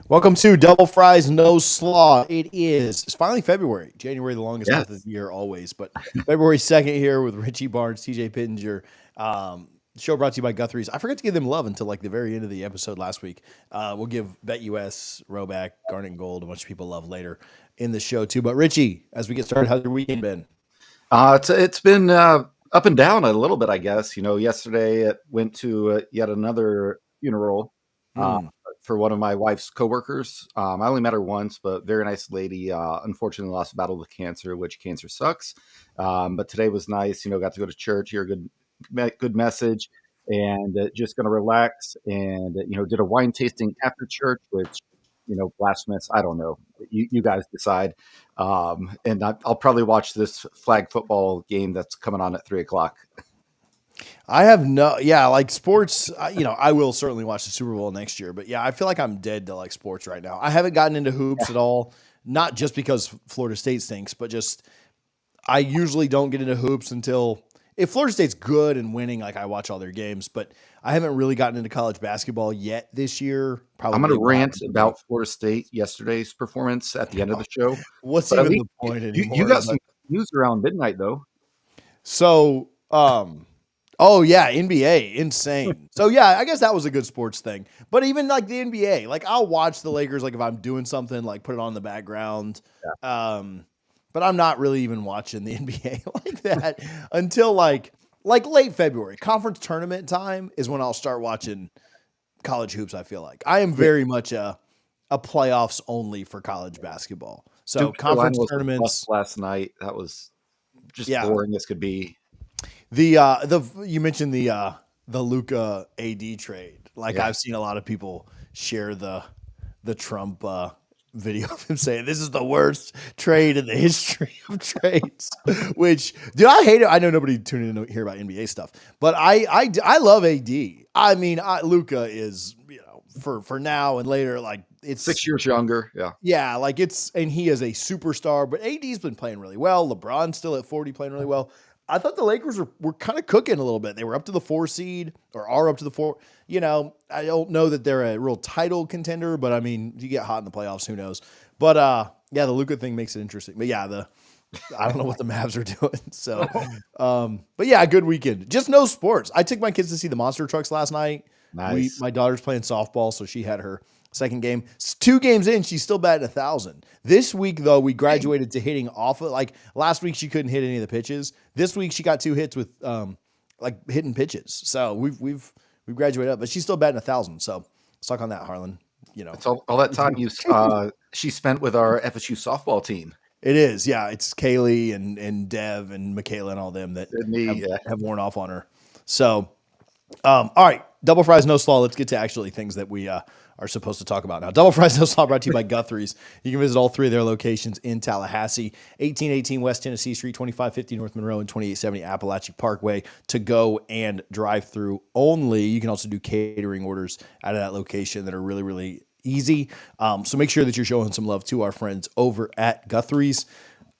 Welcome to Double Fries No Slaw. It's finally February. January, the longest month of Yes. the year, always. But February 2nd here with Richie Barnes, TJ Pittenger. Show brought to you by Guthrie's. I forgot to give them love until like the very end of the episode last week. We'll give BetUS, Roback, Garnet and Gold, a bunch of people love later in the show too. But Richie, as we get started, how's your weekend been? It's been up and down a little bit, I guess. Yesterday it went to yet another funeral uh, Mm. for one of my wife's coworkers. I only met her once, but very nice lady. Unfortunately, lost a battle with cancer, which cancer sucks. But today was nice. Got to go to church, hear a good message, and just going to relax. And did a wine tasting after church, which blasphemous. I don't know. You guys decide. And I'll probably watch this flag football game that's coming on at 3 o'clock. I have like sports. I will certainly watch the Super Bowl next year, but yeah, I feel like I'm dead to like sports right now. I haven't gotten into hoops at all, not just because Florida State stinks, but just I usually don't get into hoops until if Florida State's good and winning, like I watch all their games, but I haven't really gotten into college basketball yet this year. I'm going Probably to will rant happen someday. about Florida State yesterday's performance at the end of the show, What's but at even least the point you anymore? got But some news around midnight, though. so, oh yeah, NBA, insane. So yeah, I guess that was a good sports thing. But even like the NBA, like I'll watch the Lakers, like if I'm doing something, like put it on the background. Um, but I'm not really even watching the NBA like that until like late February. Conference tournament time is when I'll start watching college hoops. I feel like I am Yeah, very much a playoffs only for college basketball. So Duke Carolina conference was a bust tournaments, last night. That was just yeah. boring as could be. The you mentioned the Luca AD trade. Like Yeah. I've seen a lot of people share the Trump video of him saying this is the worst trade in the history of trades. Which do I hate it? I know nobody tuning in to hear about NBA stuff, but I love AD. I mean, Luca is for now and later like it's 6 years younger. Yeah. yeah, like it's and he is a superstar, but AD's been playing really well. LeBron's still at 40 playing really well. I thought the Lakers were kind of cooking a little bit. They were up to the 4 seed or are up to the 4. I don't know that they're a real title contender, but I mean, if you get hot in the playoffs, who knows? But yeah, the Luka thing makes it interesting. But yeah, I don't know what the Mavs are doing. So but yeah, good weekend. Just no sports. I took my kids to see the monster trucks last night. Nice. My daughter's playing softball, so she had her second game. 2 games in, she's still batting 1,000. This week, though, we graduated to hitting off of like last week. She couldn't hit any of the pitches. This week, she got 2 hits with like hitting pitches. So we've graduated up, but she's still batting 1,000. So suck on that, Harlan. It's all that time she spent with our FSU softball team. It is, yeah. It's Kaylee and Dev and Michaela and all them that And me, yeah. have worn off on her. So, all right, Double Fries No Slaw. Let's get to actually things that we are supposed to talk about now. Double Fries No Slaw brought to you by Guthrie's. You can visit all 3 of their locations in Tallahassee, 1818 West Tennessee Street, 2550 North Monroe, and 2870 Appalachian Parkway to go and drive through only. You can also do catering orders out of that location that are really, really easy. So make sure that you're showing some love to our friends over at Guthrie's.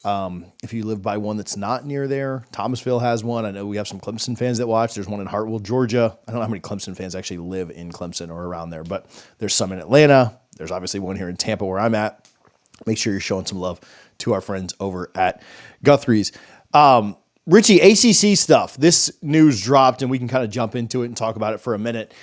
If you live by one that's not near there, Thomasville has one. I know we have some Clemson fans that watch. There's one in Hartwell, Georgia. I don't know how many Clemson fans actually live in Clemson or around there, but there's some in Atlanta. There's obviously one here in Tampa where I'm at. Make sure you're showing some love to our friends over at Guthrie's. Richie, ACC stuff. This news dropped, and we can kind of jump into it and talk about it for a minute.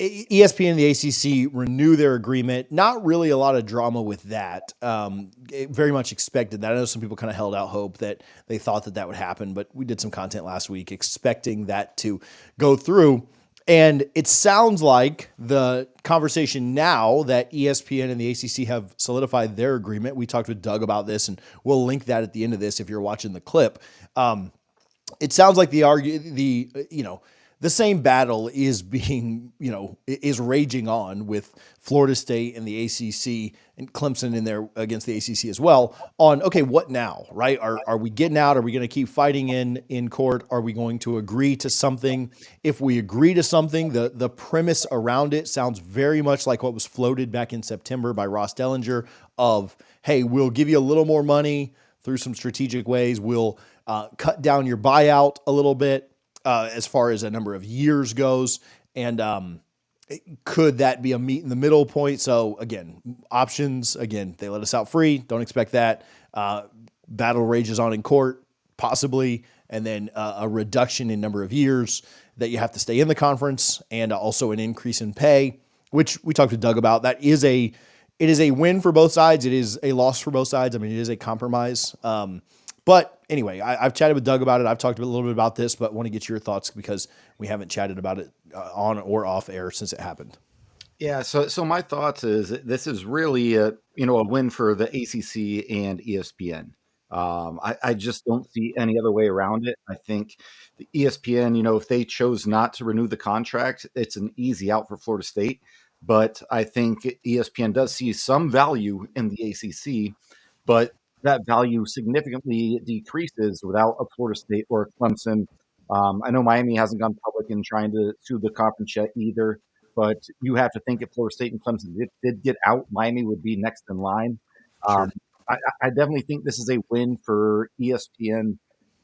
ESPN and the ACC renew their agreement. Not really a lot of drama with that. Very much expected that. I know some people kind of held out hope that they thought that would happen, but we did some content last week expecting that to go through. And it sounds like the conversation now that ESPN and the ACC have solidified their agreement. We talked with Doug about this, and we'll link that at the end of this if you're watching the clip. It sounds like the same battle is is raging on with Florida State and the ACC and Clemson in there against the ACC as well on, okay, what now, right? Are we getting out? Are we going to keep fighting in court? Are we going to agree to something? If we agree to something, the premise around it sounds very much like what was floated back in September by Ross Dellinger of, hey, we'll give you a little more money through some strategic ways. We'll cut down your buyout a little bit. As far as a number of years goes. And Could that be a meet in the middle point? So again, options, again, they let us out free. Don't expect that. Battle rages on in court, possibly. And then a reduction in number of years that you have to stay in the conference, and also an increase in pay, which we talked to Doug about. It is a win for both sides. It is a loss for both sides. I mean, it is a compromise. But anyway, I've chatted with Doug about it. I've talked a little bit about this, but want to get your thoughts because we haven't chatted about it on or off air since it happened. Yeah, so my thoughts is this is really a win for the ACC and ESPN. I just don't see any other way around it. I think the ESPN, if they chose not to renew the contract, it's an easy out for Florida State. But I think ESPN does see some value in the ACC, but that value significantly decreases without a Florida State or a Clemson. I know Miami hasn't gone public in trying to sue the conference yet either, but you have to think if Florida State and Clemson did get out, Miami would be next in line. Sure. I definitely think this is a win for ESPN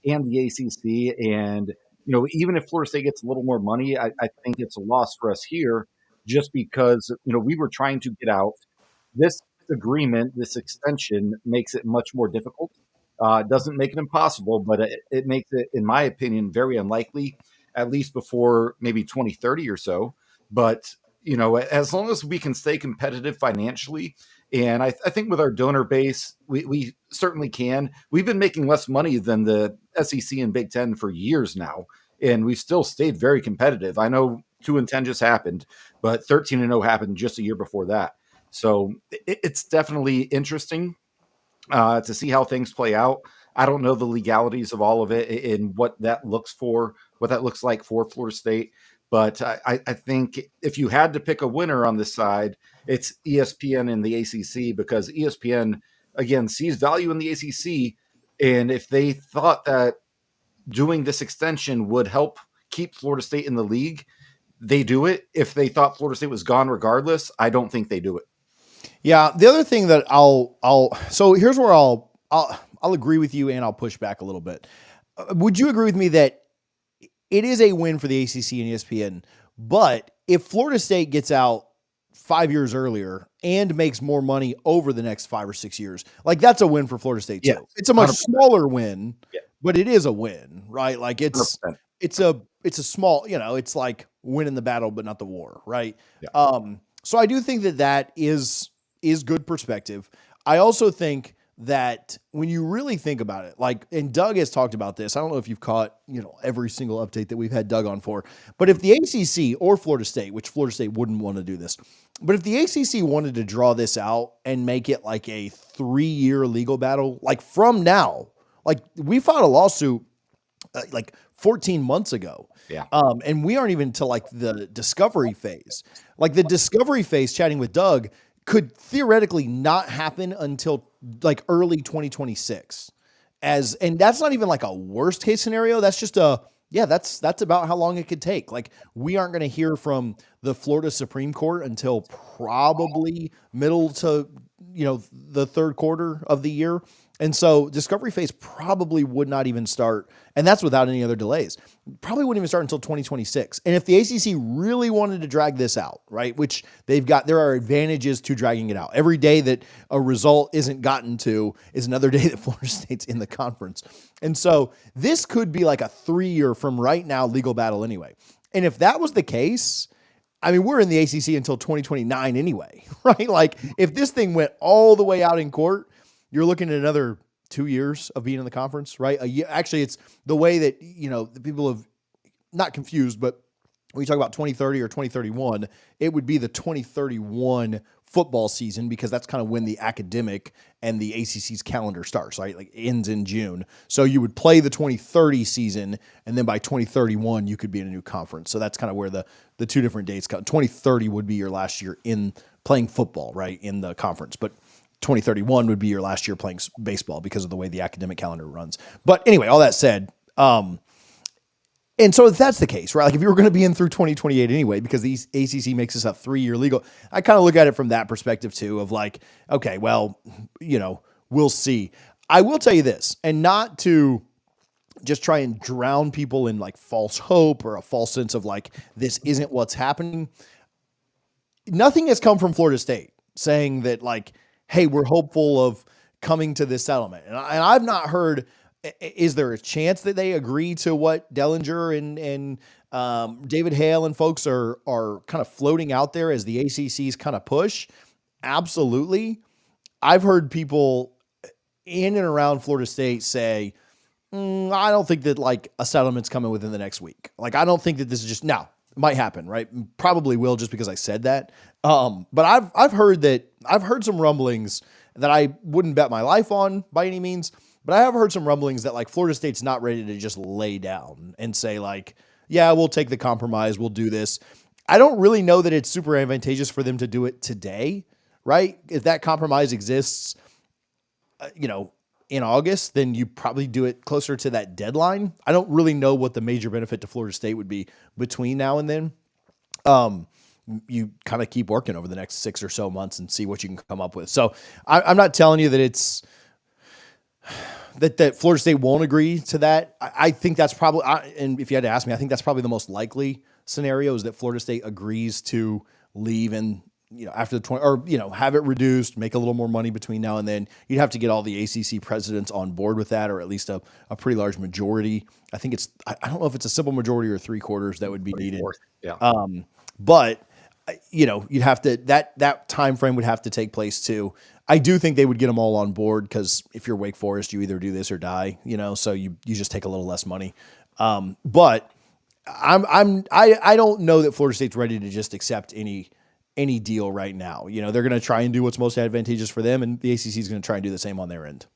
and the ACC. And, even if Florida State gets a little more money, I think it's a loss for us here just because, we were trying to get out. This agreement, this extension makes it much more difficult. It doesn't make it impossible, but it makes it, in my opinion, very unlikely, at least before maybe 2030 or so. But, as long as we can stay competitive financially, and I think with our donor base, we certainly can. We've been making less money than the SEC and Big Ten for years now, and we've still stayed very competitive. I know 2-10 just happened, but 13-0 happened just a year before that. So it's definitely interesting to see how things play out. I don't know the legalities of all of it and what that looks like for Florida State. But I think if you had to pick a winner on this side, it's ESPN and the ACC, because ESPN, again, sees value in the ACC. And if they thought that doing this extension would help keep Florida State in the league, they do it. If they thought Florida State was gone regardless, I don't think they do it. Yeah. The other thing that so here's where I'll agree with you and I'll push back a little bit. Would you agree with me that it is a win for the ACC and ESPN, but if Florida State gets out 5 years earlier and makes more money over the next 5 or 6 years, like that's a win for Florida State too. Yeah, it's a much 100%. smaller win, Yeah. but it is a win, right? Like it's 100%. a small, it's like winning the battle, but not the war. Right. Yeah. So I do think that is good perspective. I also think that when you really think about it, like, and Doug has talked about this, I don't know if you've caught, every single update that we've had Doug on for, but if the ACC or Florida State, which Florida State wouldn't want to do this, but if the ACC wanted to draw this out and make it like a 3-year legal battle, like from now, like we filed a lawsuit like 14 months ago. Yeah. And we aren't even to like the discovery phase. Like the discovery phase, chatting with Doug, could theoretically not happen until like early 2026. And that's not even like a worst case scenario. That's just that's about how long it could take. Like we aren't going to hear from the Florida Supreme Court until probably middle to, the third quarter of the year. And so discovery phase probably would not even start. And that's without any other delays. Probably wouldn't even start until 2026. And if the ACC really wanted to drag this out, right, which there are advantages to dragging it out. Every day that a result isn't gotten to is another day that Florida State's in the conference. And so this could be like a 3-year from right now legal battle anyway. And if that was the case, I mean, we're in the ACC until 2029 anyway, right? Like if this thing went all the way out in court, you're looking at another 2 years of being in the conference, right? Actually, it's the way that, the people have not confused, but when you talk about 2030 or 2031, it would be the 2031 football season because that's kind of when the academic and the ACC's calendar starts, right? Like ends in June. So you would play the 2030 season, and then by 2031, you could be in a new conference. So that's kind of where the two different dates come. 2030 would be your last year in playing football, right, in the conference. But 2031 would be your last year playing baseball because of the way the academic calendar runs. But anyway, all that said, and so if that's the case, right? Like if you were going to be in through 2028 anyway, because the ACC makes this a 3-year legal, I kind of look at it from that perspective too, of like, okay, well, we'll see. I will tell you this, and not to just try and drown people in like false hope or a false sense of like, this isn't what's happening. nothing has come from Florida State saying that, like, hey, we're hopeful of coming to this settlement. And I've not heard, is there a chance that they agree to what Dellinger and David Hale and folks are kind of floating out there as the ACC's kind of push? Absolutely. I've heard people in and around Florida State say, I don't think that like a settlement's coming within the next week. Like, I don't think that this is just now. It might happen, right? Probably will, just because I said that. But I've heard some rumblings that I wouldn't bet my life on by any means. But I have heard some rumblings that like Florida State's not ready to just lay down and say like, yeah, we'll take the compromise. We'll do this. I don't really know that it's super advantageous for them to do it today, right? If that compromise exists, in August, then you probably do it closer to that deadline. I don't really know what the major benefit to Florida State would be between now and then. You kind of keep working over the next 6 or so months and see what you can come up with. So I'm not telling you that it's that Florida State won't agree to that. I think that's probably, and if you had to ask me, I think that's probably the most likely scenario, is that Florida State agrees to leave and, after the 20, or, have it reduced, make a little more money between now and then. You'd have to get all the ACC presidents on board with that, or at least a pretty large majority. I think I don't know if it's a simple majority or 3/4 that would be needed. Yeah. But you'd have to, that time frame would have to take place too. I do think they would get them all on board, because if you're Wake Forest, you either do this or die, so you just take a little less money. But I don't know that Florida State's ready to just accept any deal right now. They're going to try and do what's most advantageous for them, and the ACC is going to try and do the same on their end.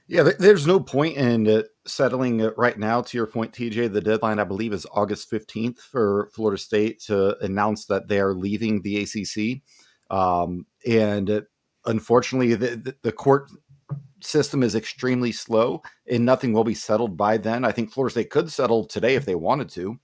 Yeah, there's no point in settling it right now. To your point, TJ, the deadline, I believe, is August 15th for Florida State to announce that they are leaving the ACC. And unfortunately, the court system is extremely slow, and nothing will be settled by then. I think Florida State could settle today if they wanted to.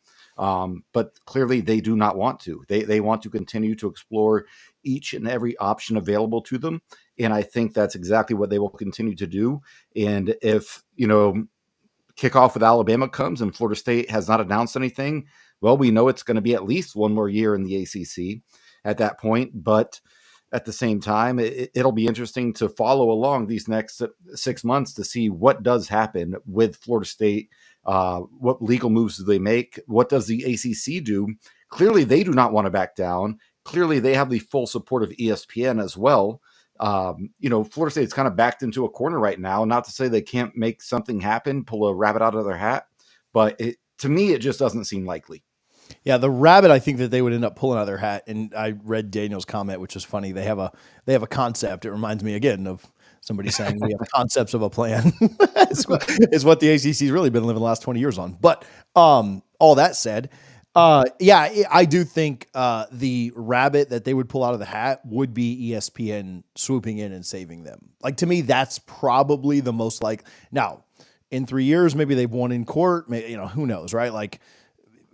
But clearly they do not want to. They want to continue to explore each and every option available to them. And I think that's exactly what they will continue to do. And if, kickoff with Alabama comes and Florida State has not announced anything, well, we know it's going to be at least one more year in the ACC at that point. But at the same time, it'll be interesting to follow along these next 6 months to see what does happen with Florida State. What legal moves do they make? What does the ACC do? Clearly, they do not want to back down. Clearly, they have the full support of ESPN as well. Florida State's kind of backed into a corner right now. Not to say they can't make something happen, pull a rabbit out of their hat, but to me, it just doesn't seem likely. Yeah, the rabbit, I think that they would end up pulling out of their hat. And I read Daniel's comment, which was funny. They have a concept. It reminds me again of somebody saying we have concepts of a plan. is what the ACC's really been living the last 20 years on. But all that said, I do think the rabbit that they would pull out of the hat would be ESPN swooping in and saving them. Like, to me, that's probably the most like. Now, in 3 years, maybe they've won in court. Maybe, who knows, right? Like,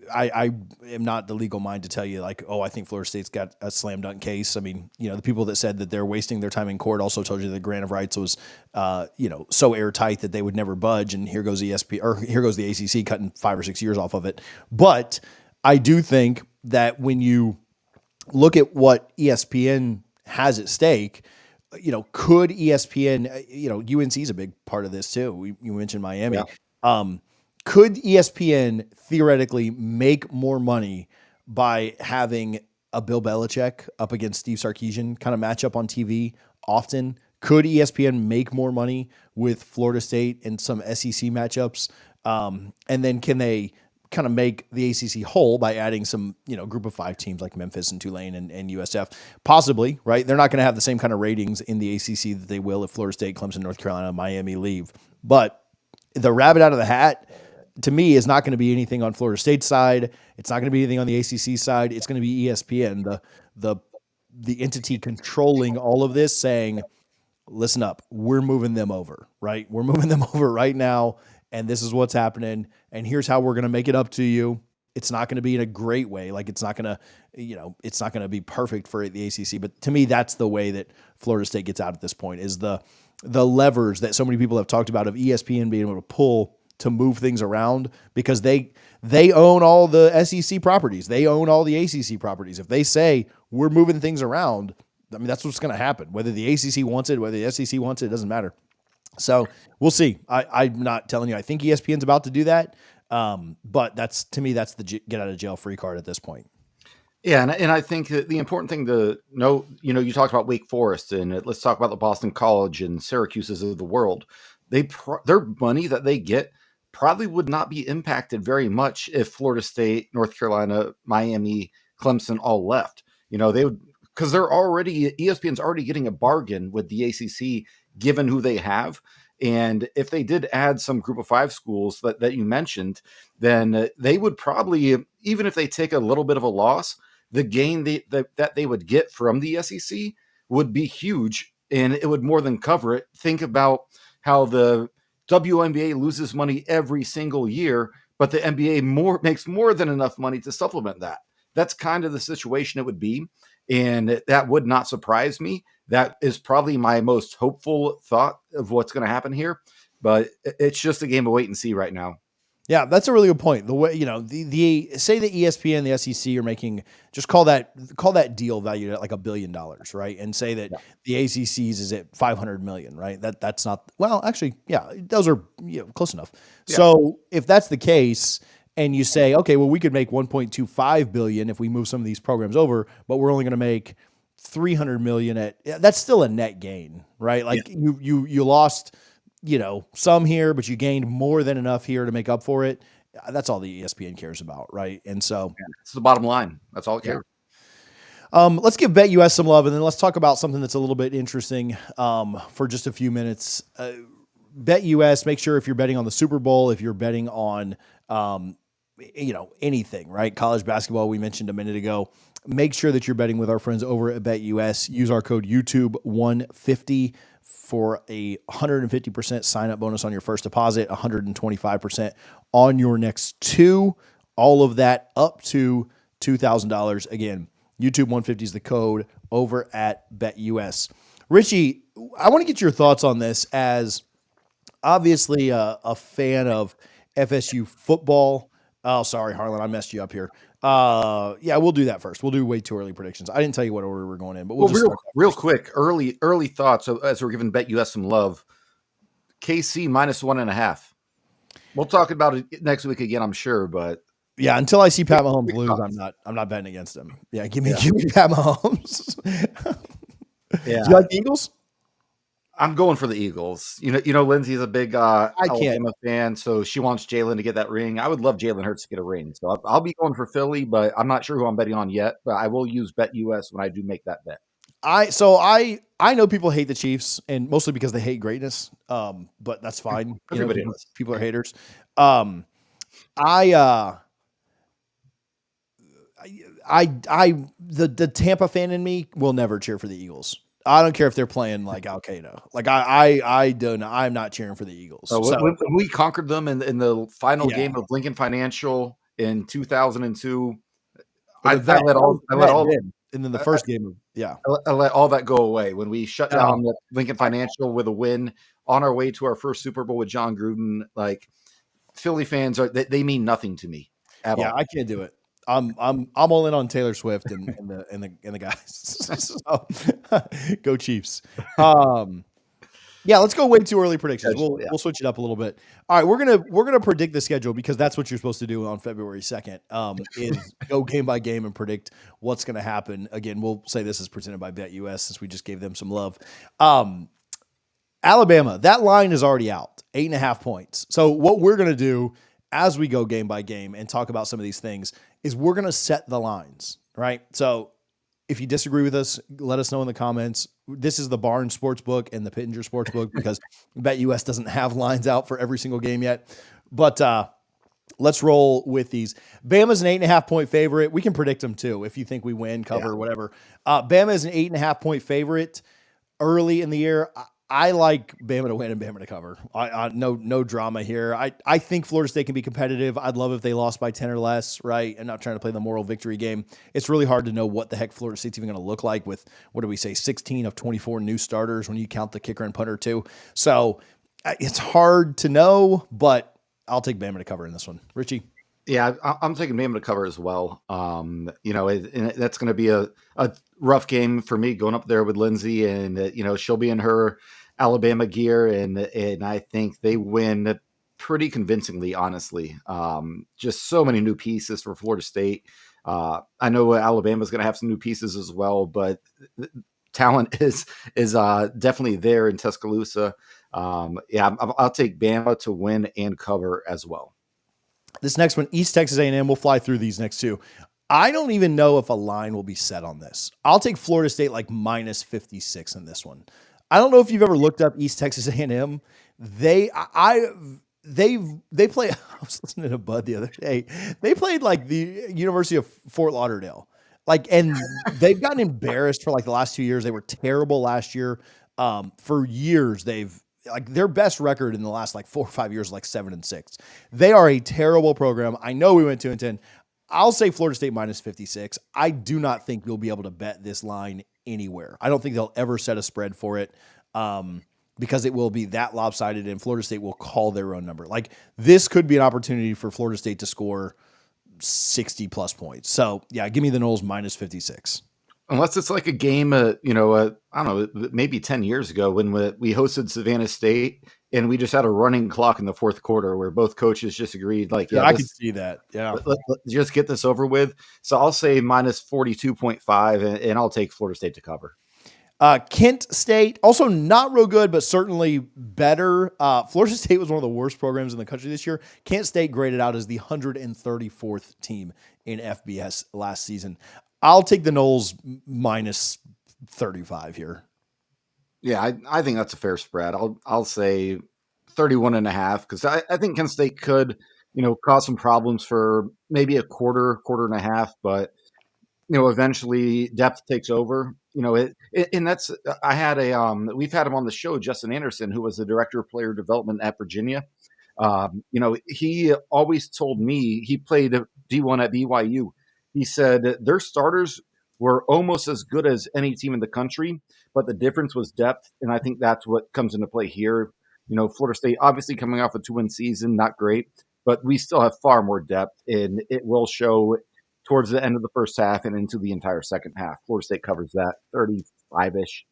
I am not the legal mind to tell you like, oh, I think Florida State's got a slam dunk case. I mean, the people that said that they're wasting their time in court also told you the grant of rights was, so airtight that they would never budge. And here goes ESPN, or here goes the ACC cutting 5 or 6 years off of it. But I do think that when you look at what ESPN has at stake, could ESPN, UNC is a big part of this too. You mentioned Miami. Yeah. Could ESPN theoretically make more money by having a Bill Belichick up against Steve Sarkisian kind of matchup on TV often? Could ESPN make more money with Florida State and some SEC matchups? And then can they kind of make the ACC whole by adding some, group of 5 teams like Memphis and Tulane and USF? Possibly, right? They're not going to have the same kind of ratings in the ACC that they will if Florida State, Clemson, North Carolina, Miami leave. But the rabbit out of the hat, to me, is not going to be anything on Florida State's side. It's not going to be anything on the ACC side. It's going to be ESPN, the entity controlling all of this, saying, listen up, we're moving them over, right? We're moving them over right now, and this is what's happening, and here's how we're going to make it up to you. It's not going to be in a great way. Like, it's not going to, it's not going to be perfect for the ACC. But to me, that's the way that Florida State gets out at this point, is the levers that so many people have talked about of ESPN being able to pull to move things around, because they own all the SEC properties. They own all the ACC properties. If they say we're moving things around. I mean, that's what's going to happen. Whether the ACC wants it, whether the SEC wants it, doesn't matter. So we'll see. I'm not telling you I think ESPN's about to do that, but that's to me that's the get out of jail free card at this point. Yeah, and I think that the important thing to know, you talked about Wake Forest, and let's talk about the Boston College and Syracuse's of the world. Their money that they get probably would not be impacted very much if Florida State, North Carolina, Miami, Clemson all left. They would, because ESPN's already getting a bargain with the ACC given who they have. And if they did add some group of 5 schools that you mentioned, then they would probably, even if they take a little bit of a loss, the gain that they would get from the SEC would be huge, and it would more than cover it. Think about how the WNBA loses money every single year, but the NBA makes more than enough money to supplement that. That's kind of the situation it would be, and that would not surprise me. That is probably my most hopeful thought of what's going to happen here, but it's just a game of wait and see right now. Yeah, that's a really good point. The way, the say the ESPN and the SEC are making, just call that deal valued at like $1 billion, right? And say that the ACC's is at 500 million, right? That's not, well, actually, yeah, those are close enough. Yeah. So if that's the case, and you say, okay, well, we could make 1.25 billion if we move some of these programs over, but we're only going to make 300 million that's still a net gain, right? Like you lost, some here, but you gained more than enough here to make up for it. That's all the ESPN cares about, right? And so it's the bottom line. That's all it cares. Let's give BetUS some love, and then let's talk about something that's a little bit interesting for just a few minutes. BetUS, make sure if you're betting on the Super Bowl, if you're betting on anything, right? College basketball, we mentioned a minute ago. Make sure that you're betting with our friends over at BetUS. Use our code YouTube150 for a 150% sign-up bonus on your first deposit, 125% on your next 2. All of that up to $2,000. Again, YouTube150 is the code over at BetUS. Richie, I want to get your thoughts on this as obviously a fan of FSU football. Oh, sorry, Harlan, I messed you up here. Yeah, we'll do that first. We'll do way too early predictions. I didn't tell you what order we're going in, but real quick, early thoughts as we're giving BetUS some love. KC -1.5. We'll talk about it next week again, I'm sure, but yeah, until I see Pat Mahomes lose, I'm not betting against him. Yeah, give me Pat Mahomes. Yeah. Do you like the Eagles? I'm going for the Eagles. Lindsay's a big Alabama fan, so she wants Jalen to get that ring. I would love Jalen Hurts to get a ring. So I'll be going for Philly, but I'm not sure who I'm betting on yet. But I will use BetUS when I do make that bet. I know people hate the Chiefs, and mostly because they hate greatness. But that's fine. Everybody does. People are haters. The Tampa fan in me will never cheer for the Eagles. I don't care if they're playing like Al Qaeda. Like I don't know. I'm not cheering for the Eagles. So when we conquered them in the final game of Lincoln Financial in 2002, I let all and then the first game I let all that go away when we shut down the Lincoln Financial with a win on our way to our first Super Bowl with John Gruden. Like Philly fans they mean nothing to me at all. Yeah, I can't do it. I'm all in on Taylor Swift and the guys. So, go Chiefs. Yeah, let's go way too early predictions. We'll switch it up a little bit. All right, we're gonna predict the schedule because that's what you're supposed to do on February 2nd. Is go game by game and predict what's gonna happen. Again, we'll say this is presented by BetUS since we just gave them some love. Alabama, that line is already out, 8.5 points. So what we're gonna do as we go game by game and talk about some of these things is we're going to set the lines, right? So if you disagree with us, let us know in the comments. This is the Barnes Sportsbook and the Pittenger Sportsbook because BetUS doesn't have lines out for every single game yet. But let's roll with these. Bama's an 8.5 point favorite. We can predict them too if you think we win, cover, whatever. Bama is an 8.5 point favorite early in the year. I like Bama to win and Bama to cover. No drama here. I think Florida State can be competitive. I'd love if they lost by 10 or less, right? I'm not trying to play the moral victory game. It's really hard to know what the heck Florida State's even going to look like with, 16 of 24 new starters when you count the kicker and punter too. So it's hard to know, but I'll take Bama to cover in this one. Richie? Yeah, I'm taking Bama to cover as well. And that's going to be a rough game for me going up there with Lindsay, and she'll be in her Alabama gear, and I think they win pretty convincingly. Honestly, just so many new pieces for Florida State. I know Alabama's going to have some new pieces as well, but talent is definitely there in Tuscaloosa. Yeah, I'll take Bama to win and cover as well. This next one, East Texas A&M, we'll fly through these next two. I don't even know if a line will be set on this. I'll take Florida State like minus 56 in this one. I don't know if you've ever looked up East Texas A&M. They play. I was listening to Bud the other day. They played like the University of Fort Lauderdale, and they've gotten embarrassed for like the last 2 years. They were terrible last year. For years, they've like their best record in the last like 4 or 5 years, like 7-6. They are a terrible program. I know we went 2-10. I'll say Florida State minus 56. I do not think you'll be able to bet this line anywhere. I don't think they'll ever set a spread for it. Because it will be that lopsided and Florida State will call their own number. Like this could be an opportunity for Florida State to score 60 plus points. So yeah, give me the Noles minus 56. Unless it's like a game, I don't know, maybe 10 years ago when we hosted Savannah State and we just had a running clock in the fourth quarter where both coaches just agreed, like, I could see that. Yeah. Let's just get this over with. So I'll say minus 42.5 and I'll take Florida State to cover. Kent State, also not real good, but certainly better. Florida State was one of the worst programs in the country this year. Kent State graded out as the 134th team in FBS last season. I'll take the Noles minus 35 here. Yeah, I think that's a fair spread. I'll say 31.5 because I think Kent State could, cause some problems for maybe a quarter and a half, but eventually depth takes over. And that's I had we've had him on the show, Justin Anderson, who was the director of player development at Virginia. He always told me he played D1 at BYU. He said their starters were almost as good as any team in the country, but the difference was depth, and I think that's what comes into play here. Florida State obviously coming off a 2-win season, not great, but we still have far more depth, and it will show towards the end of the first half and into the entire second half. Florida State covers that 35-ish.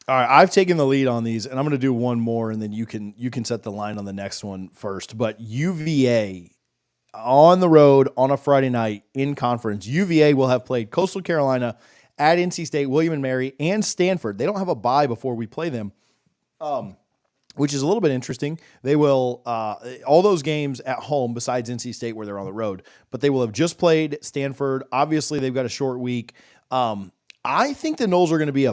All right, I've taken the lead on these, and I'm going to do one more, and then you can set the line on the next one first. But UVA on the road on a Friday night in conference. UVA will have played Coastal Carolina at NC State, William and Mary, and Stanford. They don't have a bye before we play them, which is a little bit interesting. They will all those games at home besides NC State where they're on the road, but they will have just played Stanford. Obviously, they've got a short week. I think the Noles are going to be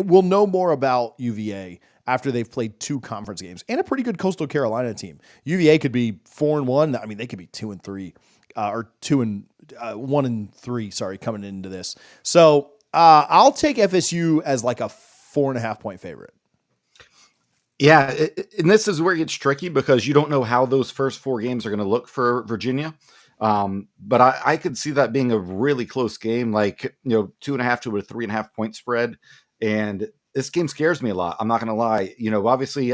we'll know more about UVA after they've played 2 conference games and a pretty good Coastal Carolina team. UVA could be 4-1. I mean, they could be 2-3 or 1-3. Sorry, coming into this. So I'll take FSU as like a 4.5 point favorite. Yeah, and this is where it gets tricky because you don't know how those first 4 games are going to look for Virginia. But I could see that being a really close game, like 2.5 to a 3.5 point spread. And this game scares me a lot. I'm not going to lie. Obviously,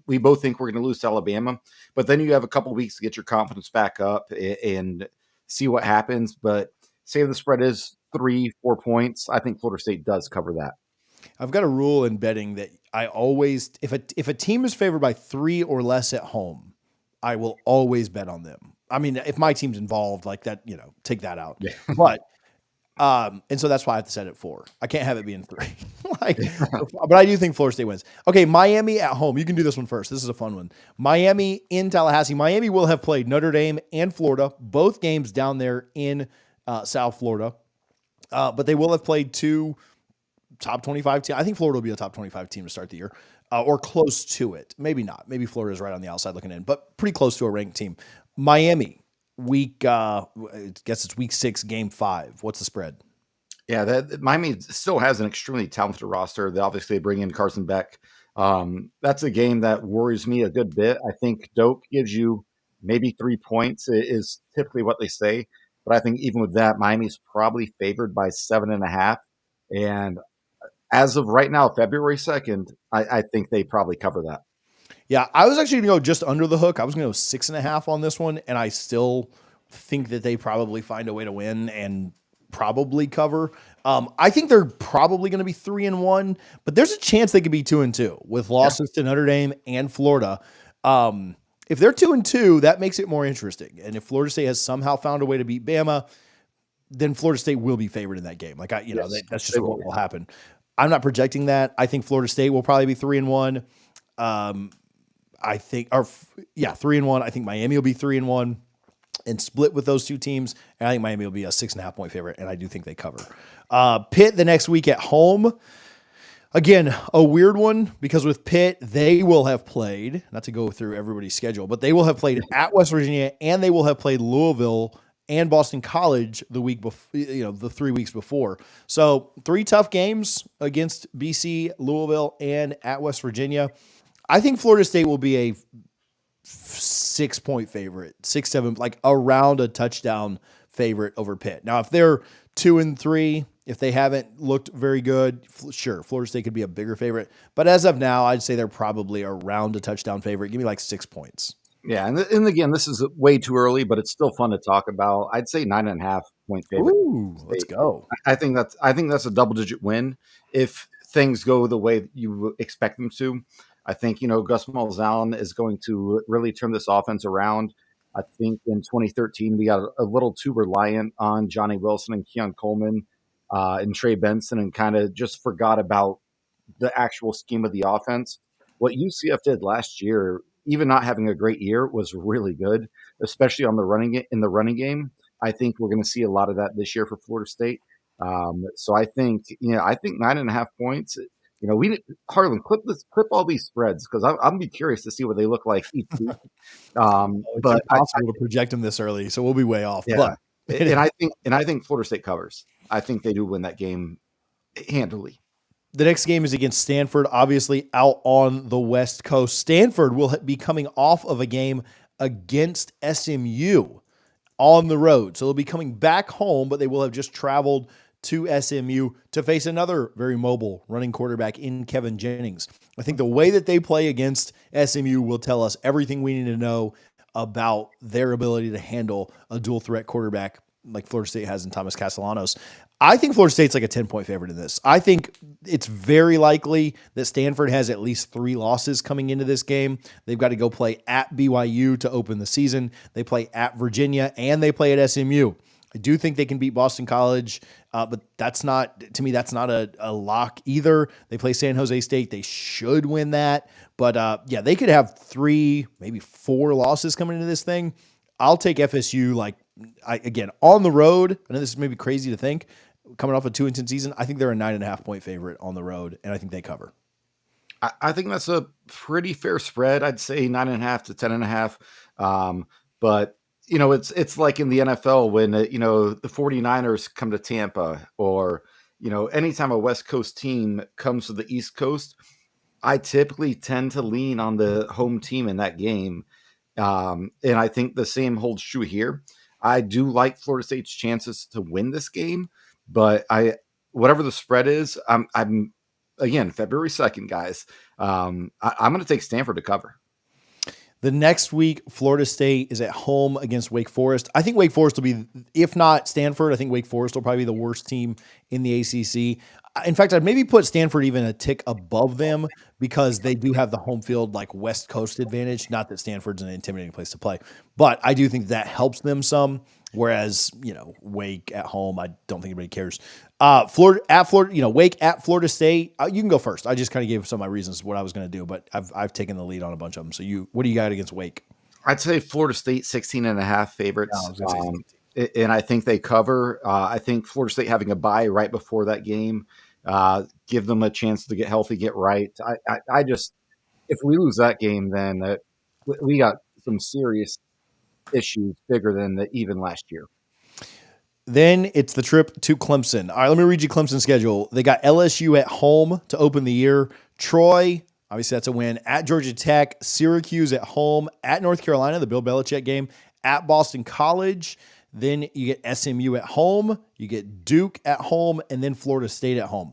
we both think we're going to lose to Alabama, but then you have a couple weeks to get your confidence back up and see what happens. But say the spread is 3-4 points, I think Florida State does cover that. I've got a rule in betting that I always, if a team is favored by 3 or less at home, I will always bet on them. I mean, if my team's involved like that, take that out. Yeah. But, and so that's why I have to set it 4. I can't have it being 3. But I do think Florida State wins. Okay, Miami at home. You can do this one first. This is a fun one. Miami in Tallahassee. Miami will have played Notre Dame and Florida, both games down there in South Florida. But they will have played 2 top 25 team. I think Florida will be a top 25 team to start the year, or close to it. Maybe not. Maybe Florida is right on the outside looking in, but pretty close to a ranked team. Miami, I guess it's week 6, game 5. What's the spread? Yeah, Miami still has an extremely talented roster. They obviously bring in Carson Beck. That's a game that worries me a good bit. I think Doak gives you maybe 3 points is typically what they say. But I think even with that, Miami's probably favored by 7.5. And as of right now, February 2nd, I think they probably cover that. Yeah, I was actually going to go just under the hook. I was going to go 6.5 on this one, and I still think that they probably find a way to win and probably cover. I think they're probably going to be 3-1, but there's a chance they could be 2-2 with losses to Notre Dame and Florida. If they're 2-2, that makes it more interesting. And if Florida State has somehow found a way to beat Bama, then Florida State will be favored in that game. Like that's just what will happen. I'm not projecting that. I think Florida State will probably be 3-1. I think, 3-1. I think Miami will be 3-1 and split with those two teams. And I think Miami will be a 6.5 point favorite. And I do think they cover. Pitt the next week at home. Again, a weird one because with Pitt, they will have played, not to go through everybody's schedule, but they will have played at West Virginia and they will have played Louisville and Boston College the week before, the 3 weeks before. So 3 tough games against BC, Louisville, and at West Virginia. I think Florida State will be a 6 point favorite, 6-7, like around a touchdown favorite over Pitt. Now, if they're 2-3, if they haven't looked very good, sure, Florida State could be a bigger favorite. But as of now, I'd say they're probably around a touchdown favorite. Give me like 6 points. Yeah, and again, this is way too early, but it's still fun to talk about. I'd say 9.5 point favorite. Ooh, let's go. I think that's a double-digit win if things go the way you expect them to. I think Gus Malzahn is going to really turn this offense around. I think in 2013 we got a little too reliant on Johnny Wilson and Keon Coleman and Trey Benson, and kind of just forgot about the actual scheme of the offense. What UCF did last year, even not having a great year, was really good, especially in the running game. I think we're going to see a lot of that this year for Florida State. So I think 9.5 points. Harlan, clip all these spreads because I'm gonna be curious to see what they look like each week. It's impossible to project them this early, so we'll be way off. Yeah, and I think Florida State covers. I think they do win that game handily. The next game is against Stanford, obviously out on the West Coast. Stanford will be coming off of a game against SMU on the road. So they'll be coming back home, but they will have just traveled to SMU to face another very mobile running quarterback in Kevin Jennings. I think the way that they play against SMU will tell us everything we need to know about their ability to handle a dual threat quarterback like Florida State has in Thomas Castellanos. I think Florida State's like a 10-point favorite in this. I think it's very likely that Stanford has at least 3 losses coming into this game. They've got to go play at BYU to open the season. They play at Virginia and they play at SMU. I do think they can beat Boston College, but that's not a lock either. They play San Jose State. They should win that. But they could have 3, maybe 4 losses coming into this thing. I'll take FSU again, on the road. I know this is maybe crazy to think. Coming off a 2-10 season, I think they're a 9.5 point favorite on the road, and I think they cover. I think that's a pretty fair spread. I'd say 9.5 to 10.5. But it's like in the NFL when the 49ers come to Tampa, or anytime a West Coast team comes to the East Coast, I typically tend to lean on the home team in that game. And I think the same holds true here. I do like Florida State's chances to win this game, but whatever the spread is, I'm again, February 2nd, guys. I'm going to take Stanford to cover. The next week, Florida State is at home against Wake Forest. I think Wake Forest will be, if not Stanford, I think Wake Forest will probably be the worst team in the ACC. In fact, I'd maybe put Stanford even a tick above them because they do have the home field West Coast advantage. Not that Stanford's an intimidating place to play, but I do think that helps them some. Whereas, Wake at home, I don't think anybody cares. Wake at Florida State. You can go first. I just kind of gave some of my reasons what I was going to do, but I've taken the lead on a bunch of them. So what do you got against Wake? I'd say Florida State 16.5 favorites. And I think they cover. I think Florida State having a bye right before that game, give them a chance to get healthy, get right. I just, if we lose that game, then we got some serious issues bigger than even last year. Then it's the trip to Clemson. All right, let me read you Clemson's schedule. They got LSU at home to open the year. Troy, obviously that's a win. At Georgia Tech, Syracuse at home. At North Carolina, the Bill Belichick game. At Boston College. Then you get SMU at home. You get Duke at home. And then Florida State at home.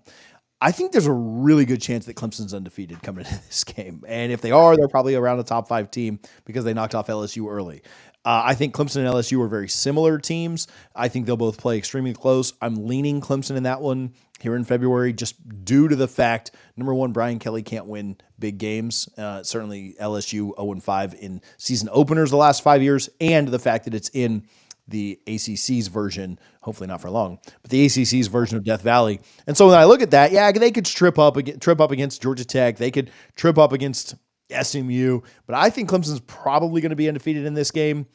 I think there's a really good chance that Clemson's undefeated coming into this game. And if they are, they're probably around a top 5 team because they knocked off LSU early. I think Clemson and LSU are very similar teams. I think they'll both play extremely close. I'm leaning Clemson in that one here in February, just due to the fact, number one, Brian Kelly can't win big games. Certainly LSU 0-5 in season openers the last 5 years, and the fact that it's in the ACC's version, hopefully not for long, but the ACC's version of Death Valley. And so when I look at that, yeah, they could trip up against Georgia Tech. They could trip up against SMU, but I think Clemson's probably going to be undefeated in this game.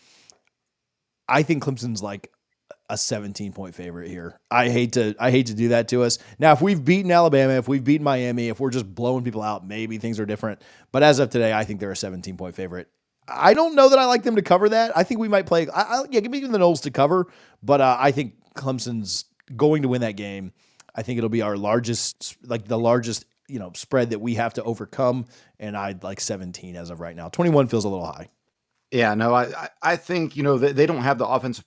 I think Clemson's like a 17-point favorite here. I hate to do that to us. Now, if we've beaten Alabama, if we've beaten Miami, if we're just blowing people out, maybe things are different. But as of today, I think they're a 17-point favorite. I don't know that I like them to cover that. I think we might play. Give me the Noles to cover, but I think Clemson's going to win that game. I think it'll be our largest, the largest, spread that we have to overcome. And I'd like 17 as of right now. 21 feels a little high. Yeah, no, I think, they don't have the offensive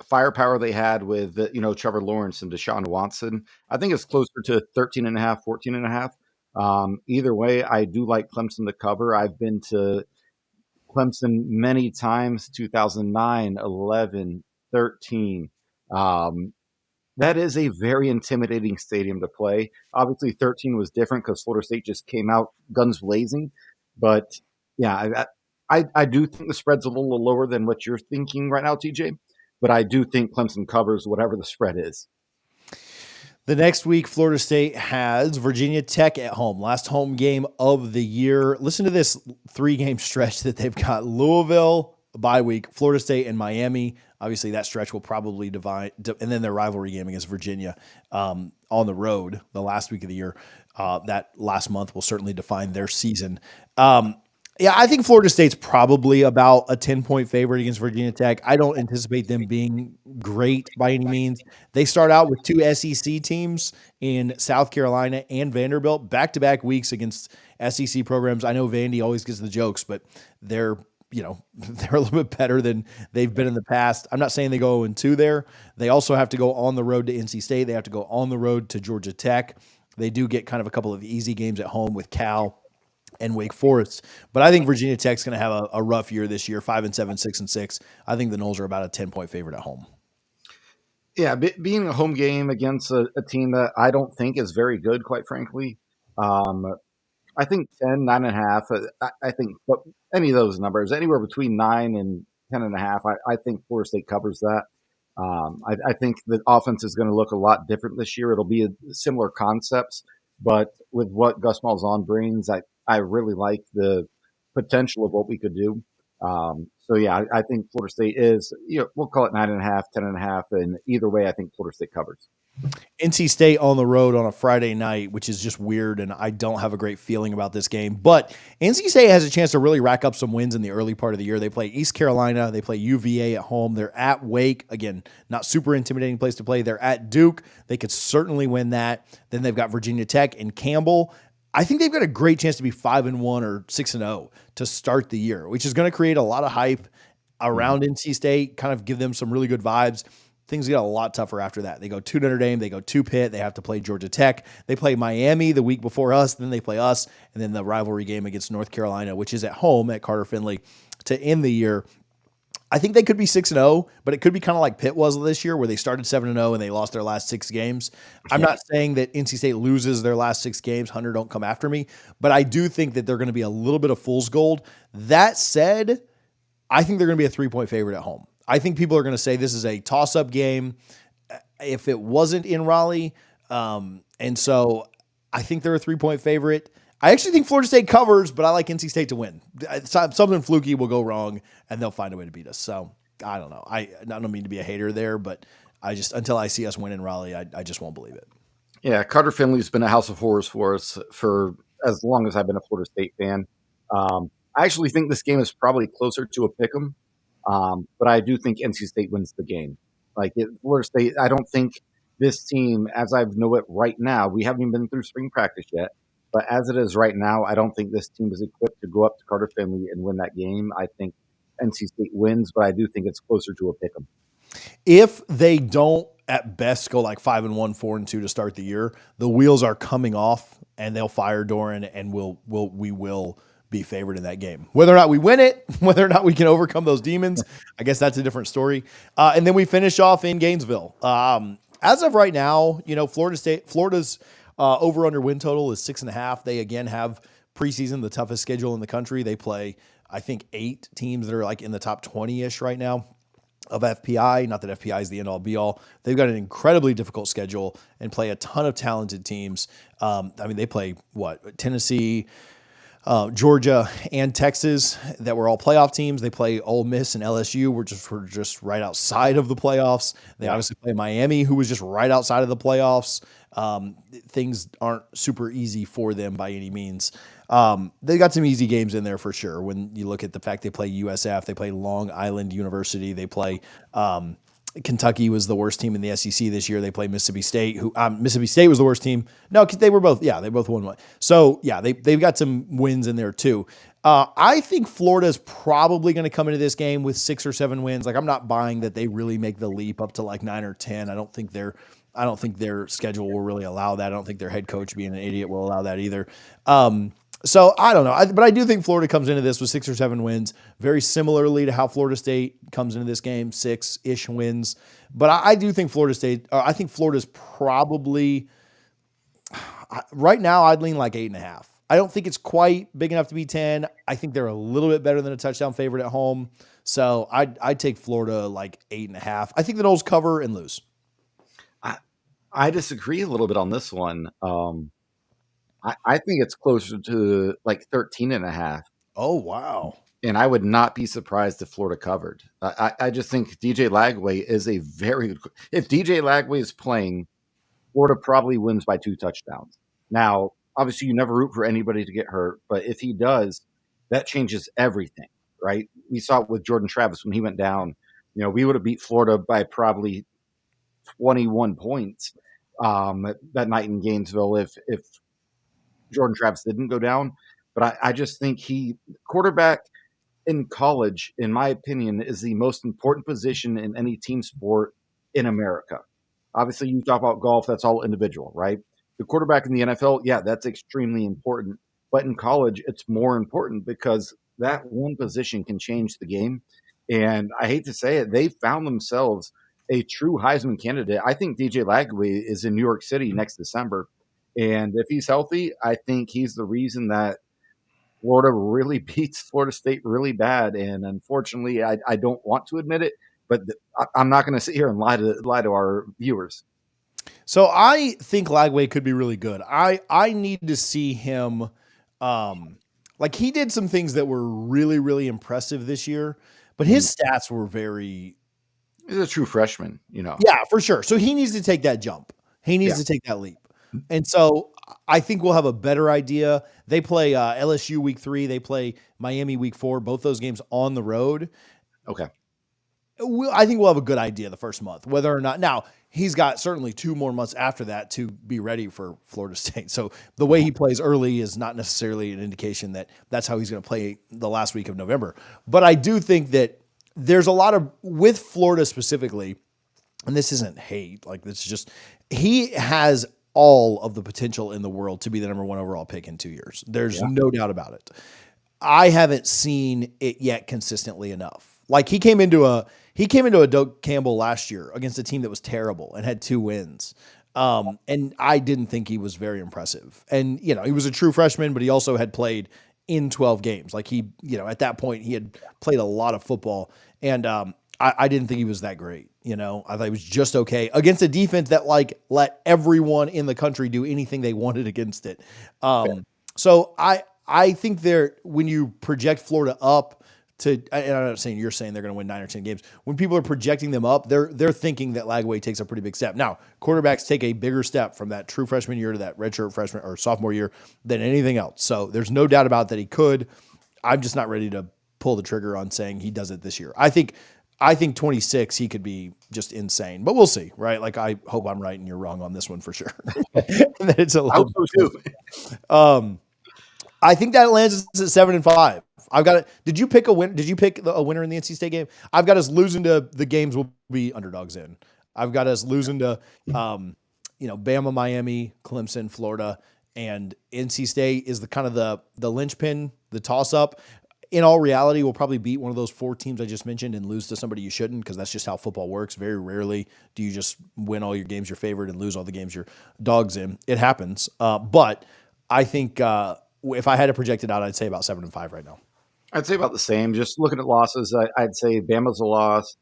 firepower they had with, Trevor Lawrence and Deshaun Watson. I think it's closer to 13.5, 14.5. Either way, I do like Clemson to cover. I've been to Clemson many times, 2009, 11, 13. That is a very intimidating stadium to play. Obviously, 13 was different because Florida State just came out guns blazing. But, yeah, I do think the spread's a little lower than what you're thinking right now, TJ. But I do think Clemson covers whatever the spread is. The next week, Florida State has Virginia Tech at home. Last home game of the year. Listen to this 3-game stretch that they've got. Louisville, a bye week, Florida State, and Miami. Obviously, that stretch will probably divide. And then their rivalry game against Virginia on the road the last week of the year. That last month will certainly define their season. Yeah, I think Florida State's probably about a 10-point favorite against Virginia Tech. I don't anticipate them being great by any means. They start out with 2 SEC teams in South Carolina and Vanderbilt, back-to-back weeks against SEC programs. I know Vandy always gets the jokes, but they're a little bit better than they've been in the past. I'm not saying they go 0-2 there. They also have to go on the road to NC State. They have to go on the road to Georgia Tech. They do get kind of a couple of easy games at home with Cal and Wake Forest. But I think Virginia Tech's going to have a rough year this year, 5-7, 6-6. I think the Noles are about a 10-point favorite at home. Yeah, being a home game against a team that I don't think is very good, quite frankly. I think 10, 9.5. I think but any of those numbers, anywhere between 9 and 10.5, I think Florida State covers that. I think the offense is going to look a lot different this year. It'll be similar concepts, but with what Gus Malzahn brings, I really like the potential of what we could do. So yeah, I think Florida State is, we'll call it 9.5, 10.5, and either way, I think Florida State covers. NC State on the road on a Friday night, which is just weird, and I don't have a great feeling about this game. But NC State has a chance to really rack up some wins in the early part of the year. They play East Carolina. They play UVA at home. They're at Wake. Again, not super intimidating place to play. They're at Duke. They could certainly win that. Then they've got Virginia Tech and Campbell. I think they've got a great chance to be 5-1 or 6-0 to start the year, which is going to create a lot of hype around NC State, kind of give them some really good vibes. Things get a lot tougher after that. They go to Notre Dame, they go to Pitt, they have to play Georgia Tech. They play Miami the week before us, then they play us, and then the rivalry game against North Carolina, which is at home at Carter Finley to end the year. I think they could be 6-0, but it could be kind of like Pitt was this year, where they started 7-0 and they lost their last 6 games. I'm not saying that NC State loses their last 6 games. Hunter, don't come after me. But I do think that they're going to be a little bit of fool's gold. That said, I think they're going to be a 3-point favorite at home. I think people are going to say this is a toss-up game if it wasn't in Raleigh. And so I think they're a 3-point favorite. I actually think Florida State covers, but I like NC State to win. Something fluky will go wrong, and they'll find a way to beat us. So I don't know. I don't mean to be a hater there, but I just until I see us win in Raleigh, I just won't believe it. Yeah, Carter Finley's been a house of horrors for us for as long as I've been a Florida State fan. I actually think this game is probably closer to a pick'em, but I do think NC State wins the game. Florida State, I don't think this team, as I know it right now, we haven't even been through spring practice yet. But as it is right now, I don't think this team is equipped to go up to Carter Finley and win that game. I think NC State wins, but I do think it's closer to a pick'em. If they don't, at best, go like 5-1, 4-2 to start the year, the wheels are coming off, and they'll fire Doran, and we will be favored in that game. Whether or not we win it, whether or not we can overcome those demons, I guess that's a different story. And then we finish off in Gainesville. As of right now, Florida's over under win total is 6.5. They again have preseason, the toughest schedule in the country. They play, I think, 8 teams that are like in the top 20-ish right now of FPI. Not that FPI is the end all be all. They've got an incredibly difficult schedule and play a ton of talented teams. They play Tennessee, Georgia, and Texas that were all playoff teams. They play Ole Miss and LSU, which were just right outside of the playoffs. They obviously play Miami, who was just right outside of the playoffs. Things aren't super easy for them by any means. They got some easy games in there for sure. When you look at the fact they play USF, they play Long Island University, they play Kentucky was the worst team in the SEC this year. They play Mississippi State, who Mississippi State was the worst team. No, they were both. Yeah, they both won one. So yeah, they've got some wins in there too. I think Florida is probably going to come into this game with 6 or 7 wins. Like I'm not buying that they really make the leap up to like 9 or 10. I don't think their schedule will really allow that. I don't think their head coach being an idiot will allow that either. So I don't know, but I do think Florida comes into this with 6 or 7 wins, very similarly to how Florida State comes into this game, 6-ish wins. But I do think I think Florida's probably right now. I'd lean like 8.5. I don't think it's quite big enough to be 10. I think they're a little bit better than a touchdown favorite at home. So I'd take Florida like 8.5. I think the Noles cover and lose. I disagree a little bit on this one. I think it's closer to like 13.5. Oh, wow. And I would not be surprised if Florida covered. I just think DJ Lagway is a very good. If DJ Lagway is playing, Florida probably wins by 2 touchdowns. Now, obviously, you never root for anybody to get hurt, but if he does, that changes everything, right? We saw it with Jordan Travis when he went down. We would have beat Florida by probably 21 points that night in Gainesville if Jordan Travis didn't go down. But I just think quarterback in college, in my opinion, is the most important position in any team sport in America. Obviously, you talk about golf, that's all individual, right? The quarterback in the NFL, yeah, that's extremely important. But in college, it's more important because that one position can change the game. And I hate to say it, they found themselves a true Heisman candidate. I think DJ Lagway is in New York City next December. And if he's healthy, I think he's the reason that Florida really beats Florida State really bad. And unfortunately, I don't want to admit it, but I'm not going to sit here and lie to our viewers. So I think Lagway could be really good. I need to see him. Like he did some things that were really, really impressive this year, but his stats were very. He's a true freshman, Yeah, for sure. So he needs to take that jump. He needs to take that leap. And so I think we'll have a better idea. They play LSU week 3. They play Miami week 4. Both those games on the road. Okay. I think we'll have a good idea the first month, whether or not. Now, he's got certainly 2 more months after that to be ready for Florida State. So the way he plays early is not necessarily an indication that that's how he's going to play the last week of November. But I do think that there's a lot of, with Florida specifically, and this isn't hate, like this is just, he has all of the potential in the world to be the number 1 overall pick in 2 years. There's no doubt about it. I haven't seen it yet consistently enough. Like he came into a Doak Campbell last year against a team that was terrible and had 2 wins. And I didn't think he was very impressive. And, he was a true freshman, but he also had played in 12 games. Like he, at that point he had played a lot of football, and I didn't think he was that great. I thought he was just okay against a defense that like let everyone in the country do anything they wanted against it. So I think when you project Florida up to, and I'm not saying you're saying they're going to win 9 or 10 games. When people are projecting them up, they're thinking that Lagway takes a pretty big step. Now, quarterbacks take a bigger step from that true freshman year to that redshirt freshman or sophomore year than anything else. So there's no doubt about that he could. I'm just not ready to pull the trigger on saying he does it this year. I think 26, he could be just insane, but we'll see, right? Like I hope I'm right and you're wrong on this one for sure. And that it's a little too. I think that lands us at 7-5. I've got it. Did you pick a win? Did you pick a winner in the NC State game? I've got us losing to the games we'll be underdogs in. I've got us losing to, Bama, Miami, Clemson, Florida, and NC State is the kind of the linchpin the toss up. In all reality, we'll probably beat one of those 4 teams I just mentioned and lose to somebody you shouldn't, because that's just how football works. Very rarely do you just win all your games you're favored and lose all the games you're dogs in. It happens. But I think if I had to project it out, I'd say about 7-5 right now. I'd say about the same. Just looking at losses, I'd say Bama's a loss.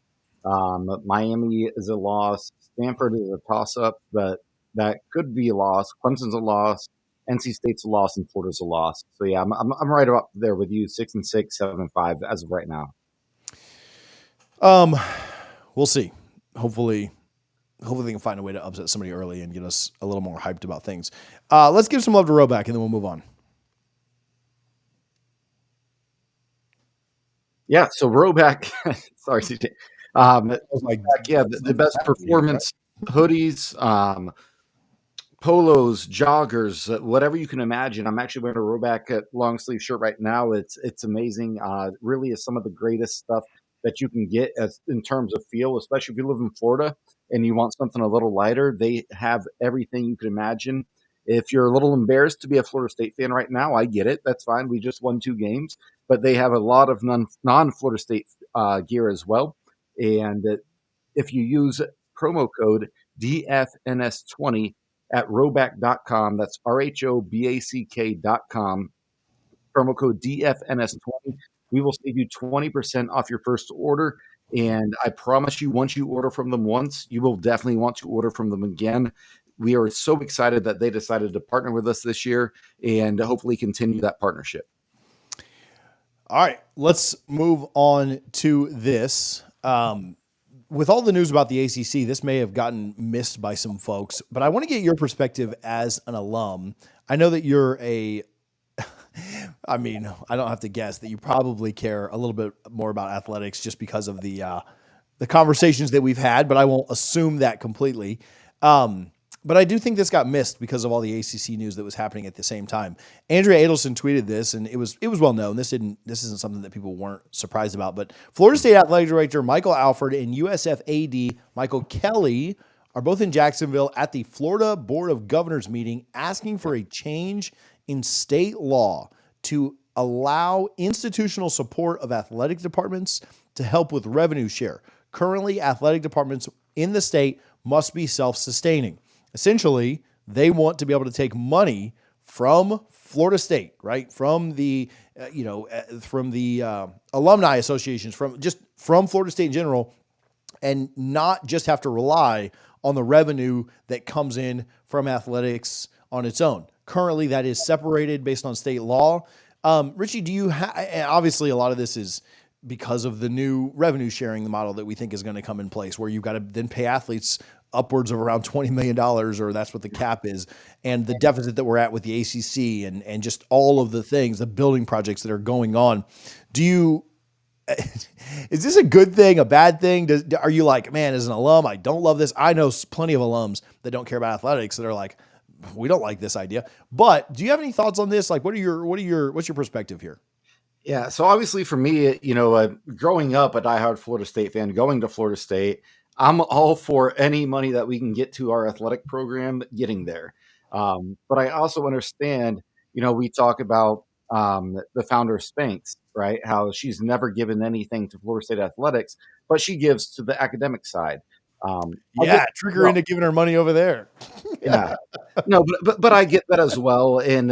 Miami is a loss. Stanford is a toss-up, but that could be a loss. Clemson's a loss. NC State's a loss, and Florida's a loss. So yeah, I'm right about there with you. 6-6, 7-5 as of right now. We'll see. Hopefully they can find a way to upset somebody early and get us a little more hyped about things. Let's give some love to Roback, and then we'll move on. Yeah, so Roback, sorry, CJ. The best performance hoodies, polos, joggers, whatever you can imagine. I'm actually wearing a Roback long sleeve shirt right now. It's amazing. Really is some of the greatest stuff that you can get in terms of feel, especially if you live in Florida and you want something a little lighter. They have everything you can imagine. If you're a little embarrassed to be a Florida State fan right now, I get it. That's fine. We just won 2 games, but they have a lot of non-Florida State gear as well. And if you use promo code DFNS20 at roback.com, that's RHOBACK.com, promo code DFNS20, we will save you 20% off your first order. And I promise you, once you order from them once, you will definitely want to order from them again. We are so excited that they decided to partner with us this year and hopefully continue that partnership. All right, let's move on to this. With all the news about the ACC, this may have gotten missed by some folks, but I want to get your perspective as an alum. I know that you're I don't have to guess that you probably care a little bit more about athletics just because of the conversations that we've had, but I won't assume that completely. But I do think this got missed because of all the ACC news that was happening at the same time. Andrea Adelson tweeted this, and it was well known. This isn't something that people weren't surprised about. But Florida State Athletic Director Michael Alford and USF AD Michael Kelly are both in Jacksonville at the Florida Board of Governors meeting, asking for a change in state law to allow institutional support of athletic departments to help with revenue share. Currently, athletic departments in the state must be self-sustaining. Essentially, they want to be able to take money from Florida State, right? From the, alumni associations, from Florida State in general, and not just have to rely on the revenue that comes in from athletics on its own. Currently, that is separated based on state law. Richie, do you obviously a lot of this is because of the new revenue sharing model that we think is going to come in place, where you've got to then pay athletes upwards of around $20 million, or that's what the cap is, and the deficit that we're at with the ACC and just all of the things, the building projects that are going on. Is this a good thing, a bad thing? Are you like, man, as an alum, I don't love this? I know plenty of alums that don't care about athletics that are like, we don't like this idea. But do you have any thoughts on this? Like, what's your perspective here? Yeah. So obviously for me, growing up a diehard Florida State fan, going to Florida State, I'm all for any money that we can get to our athletic program getting there. But I also understand, we talk about the founder of Spanx, right? How she's never given anything to Florida State athletics, but she gives to the academic side. Trick her into giving her money over there. Yeah. No, but I get that as well. And,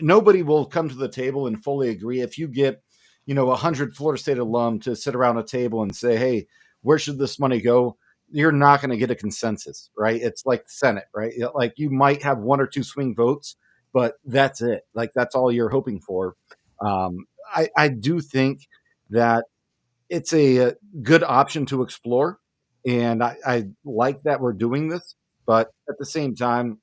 nobody will come to the table and fully agree. If you get, 100 Florida State alum to sit around a table and say, hey, where should this money go? You're not going to get a consensus, right? It's like the Senate, right? Like you might have 1 or 2 swing votes, but that's it. Like that's all you're hoping for. I do think that it's a good option to explore. And I like that we're doing this, but at the same time,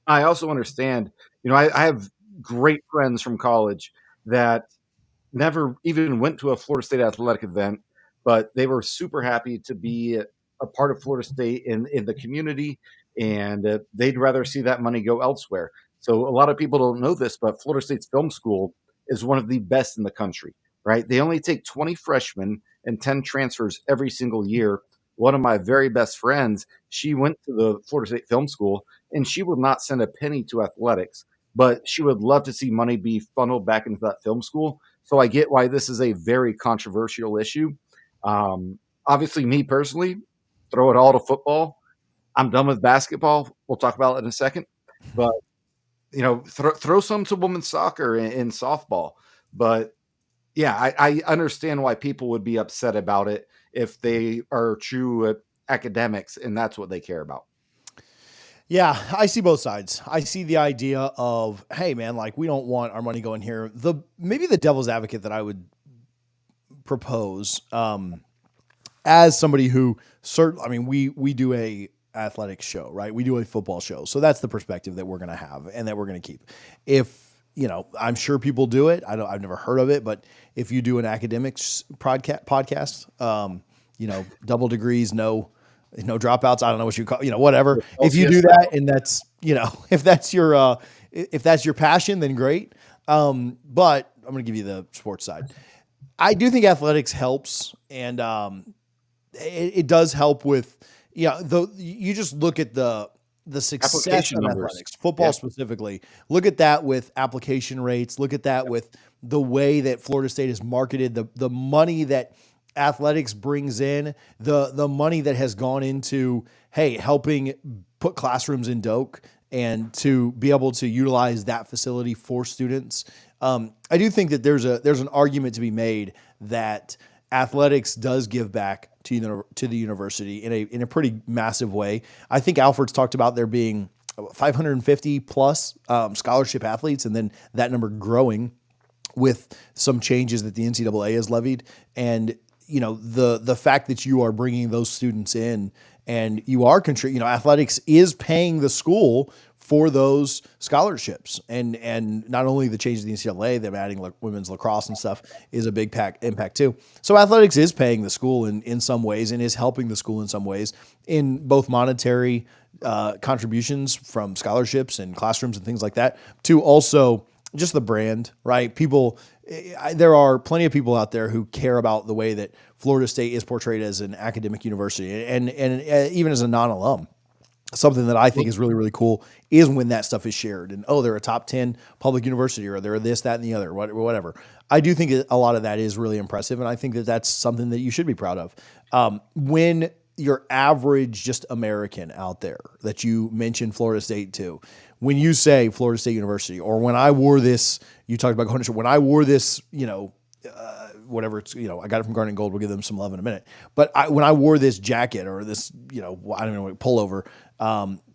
I also understand, I have great friends from college that never even went to a Florida State athletic event, but they were super happy to be a part of Florida State in the community, and they'd rather see that money go elsewhere. So a lot of people don't know this, but Florida State's film school is one of the best in the country, right? They only take 20 freshmen and 10 transfers every single year. One of my very best friends, she went to the Florida State Film School, and she would not send a penny to athletics. but she would love to see money be funneled back into that film school. So I get why this is a very controversial issue. Obviously, me personally, throw it all to football. I'm done with basketball. We'll talk about it in a second. But throw some to women's soccer and softball. But yeah, I understand why people would be upset about it if they are true academics and that's what they care about. Yeah, I see both sides. I see the idea of, hey man, like we don't want our money going here. Maybe the devil's advocate that I would propose, as somebody who we do a athletic show, right? We do a football show. So that's the perspective that we're going to have and that we're going to keep. If, I'm sure people do it. I've never heard of it, but if you do an academics podcast, double degrees, no dropouts. I don't know what you call, whatever. If you do that and that's, if that's your passion, then great. But I'm going to give you the sports side. I do think athletics helps, and it does help with, you just look at the success of athletics, football specifically. Look at that with application rates. Look at that with the way that Florida State is marketed, the money that athletics brings in, the money that has gone into, hey, helping put classrooms in Doak and to be able to utilize that facility for students. I do think that there's an argument to be made that athletics does give back to the university in a pretty massive way. I think Alfred's talked about there being 550 plus scholarship athletes, and then that number growing with some changes that the NCAA has levied. And the fact that you are bringing those students in and you are athletics is paying the school for those scholarships, and not only the change of the NCAA, them adding women's lacrosse and stuff is a big impact too. So athletics is paying the school in some ways and is helping the school in some ways in both monetary contributions from scholarships and classrooms and things like that, to also just the brand, right? There are plenty of people out there who care about the way that Florida State is portrayed as an academic university, and even as a non-alum. Something that I think is really, really cool is when that stuff is shared and, they're a top 10 public university, or they're this, that, and the other, whatever. I do think a lot of that is really impressive. And I think that that's something that you should be proud of. When your average just American out there that you mentioned Florida State to, when you say Florida State University, or when I wore this, you talked about going to, when I wore this, whatever it's, I got it from Garnet Gold. We'll give them some love in a minute. But when I wore this jacket or this, I don't know, pullover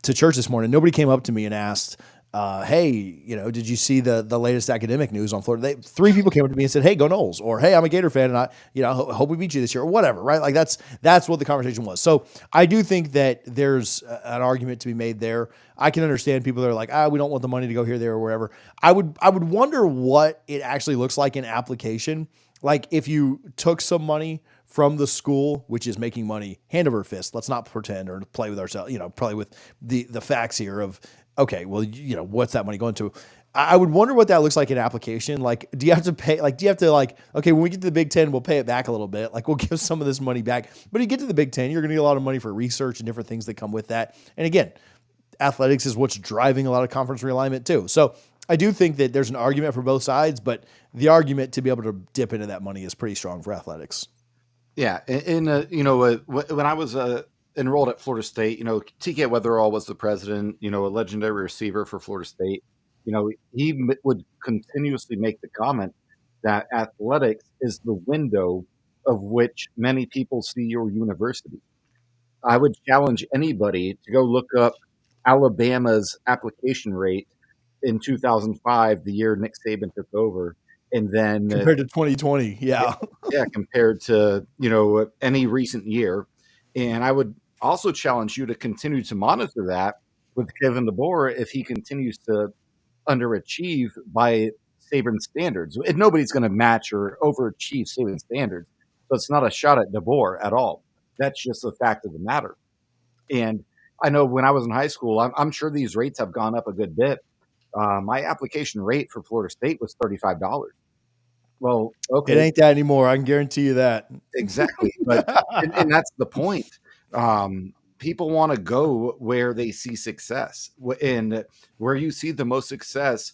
to church this morning, nobody came up to me and asked, hey, did you see the latest academic news on Florida? 3 people came up to me and said, hey, go Noles, or hey, I'm a Gator fan and I, hope we beat you this year, or whatever, right? Like that's what the conversation was. So I do think that there's an argument to be made there. I can understand people that are like, we don't want the money to go here, there, or wherever. I would wonder what it actually looks like in application. Like if you took some money from the school, which is making money hand over fist, let's not pretend or play with ourselves, play with the facts here of, okay, well, what's that money going to? I would wonder what that looks like in application. Like, do you have to pay, okay, when we get to the Big Ten, we'll pay it back a little bit. Like we'll give some of this money back, but you get to the Big Ten, you're going to get a lot of money for research and different things that come with that. And again, athletics is what's driving a lot of conference realignment too. So I do think that there's an argument for both sides, but the argument to be able to dip into that money is pretty strong for athletics. Yeah. And when I was enrolled at Florida State, TK Weatherall was the president, a legendary receiver for Florida State. He would continuously make the comment that athletics is the window of which many people see your university. I would challenge anybody to go look up Alabama's application rate in 2005, the year Nick Saban took over, and then compared to 2020, yeah, compared to any recent year. And I would also challenge you to continue to monitor that with Kevin DeBoer if he continues to underachieve by Saban standards. And nobody's going to match or overachieve Saban standards, so it's not a shot at DeBoer at all. That's just the fact of the matter. And I know when I was in high school, I'm sure these rates have gone up a good bit. My application rate for Florida State was $35. Well, okay, it ain't that anymore. I can guarantee you that. Exactly, but and that's the point. people want to go where they see success, and where you see the most success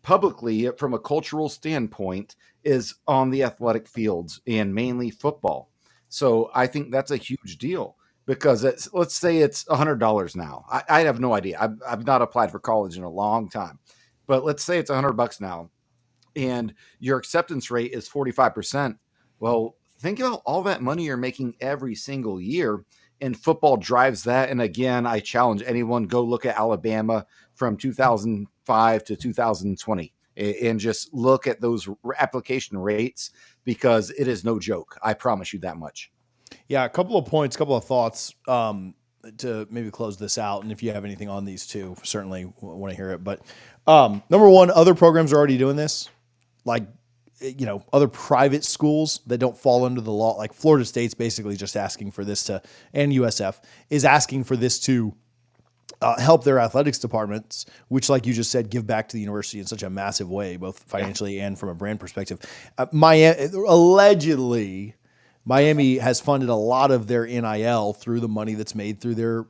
publicly from a cultural standpoint is on the athletic fields and mainly football. So I think that's a huge deal because let's say it's $100 now. I have no idea. I've not applied for college in a long time, but let's say it's $100 now and your acceptance rate is 45%. Well, think about all that money you're making every single year. And football drives that. And again, I challenge anyone, go look at Alabama from 2005 to 2020 and just look at those application rates, because it is no joke. I promise you that much. Yeah, a couple of points, couple of thoughts to maybe close this out. And if you have anything on these two, certainly want to hear it. But number one, other programs are already doing this. Like, other private schools that don't fall under the law, like Florida State's basically just asking for this to, and USF is asking for this to help their athletics departments, which, like you just said, give back to the university in such a massive way, both financially and from a brand perspective. Allegedly, Miami has funded a lot of their NIL through the money that's made through their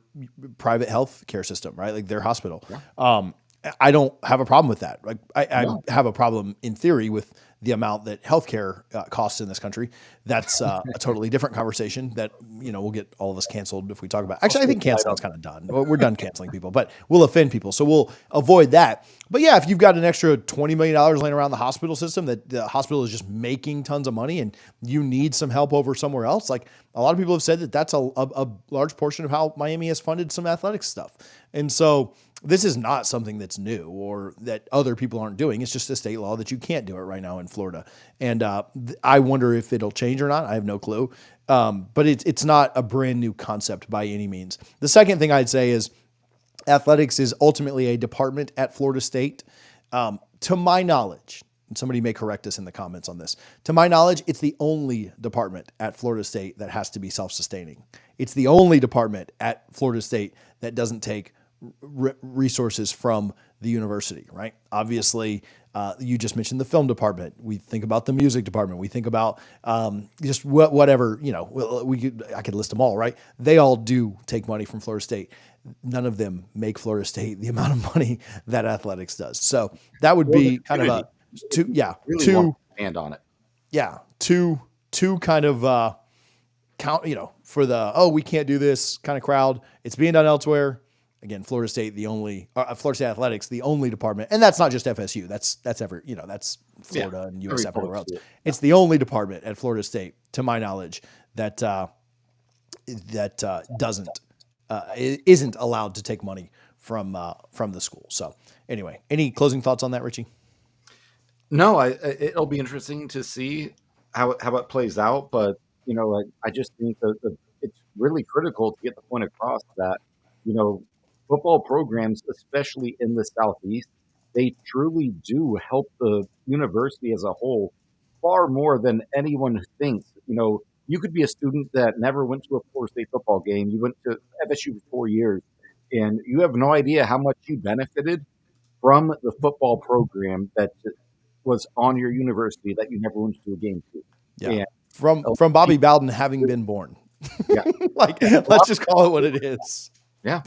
private health care system, right? Like their hospital. Yeah. I don't have a problem with that. Like I have a problem in theory with the amount that healthcare costs in this country. That's a totally different conversation that, will get all of us canceled if we talk about. Actually, I think canceling's kind of done. We're done canceling people, but we'll offend people. So we'll avoid that. But yeah, if you've got an extra $20 million laying around the hospital system, that the hospital is just making tons of money and you need some help over somewhere else. Like a lot of people have said that that's a large portion of how Miami has funded some athletics stuff. And so this is not something that's new or that other people aren't doing. It's just a state law that you can't do it right now in Florida. And I wonder if it'll change or not. I have no clue. But it's not a brand new concept by any means. The second thing I'd say is athletics is ultimately a department at Florida State. To my knowledge, and somebody may correct us in the comments on this, to my knowledge, it's the only department at Florida State that has to be self-sustaining. It's the only department at Florida State that doesn't take resources from the university, right? Obviously, you just mentioned the film department. We think about the music department. We think about just whatever, I could list them all, right? They all do take money from Florida State. None of them make Florida State the amount of money that athletics does. So that would be kind of a two hand on it. Yeah. Two kind of count, for the, we can't do this kind of crowd. It's being done elsewhere. Again, Florida State Florida State athletics, the only department, and that's not just FSU. That's that's Florida and USF everywhere else. It's the only department at Florida State, to my knowledge, that isn't allowed to take money from the school. So anyway, any closing thoughts on that, Richie? No, it'll be interesting to see how it plays out, but I just think that it's really critical to get the point across that football programs, especially in the Southeast, they truly do help the university as a whole far more than anyone thinks. You could be a student that never went to a Florida State football game. You went to FSU for 4 years, and you have no idea how much you benefited from the football program that was on your university that you never went to a game to. Yeah. And from Bobby Bowden having been born. Yeah. Let's just call it what it is. Yeah.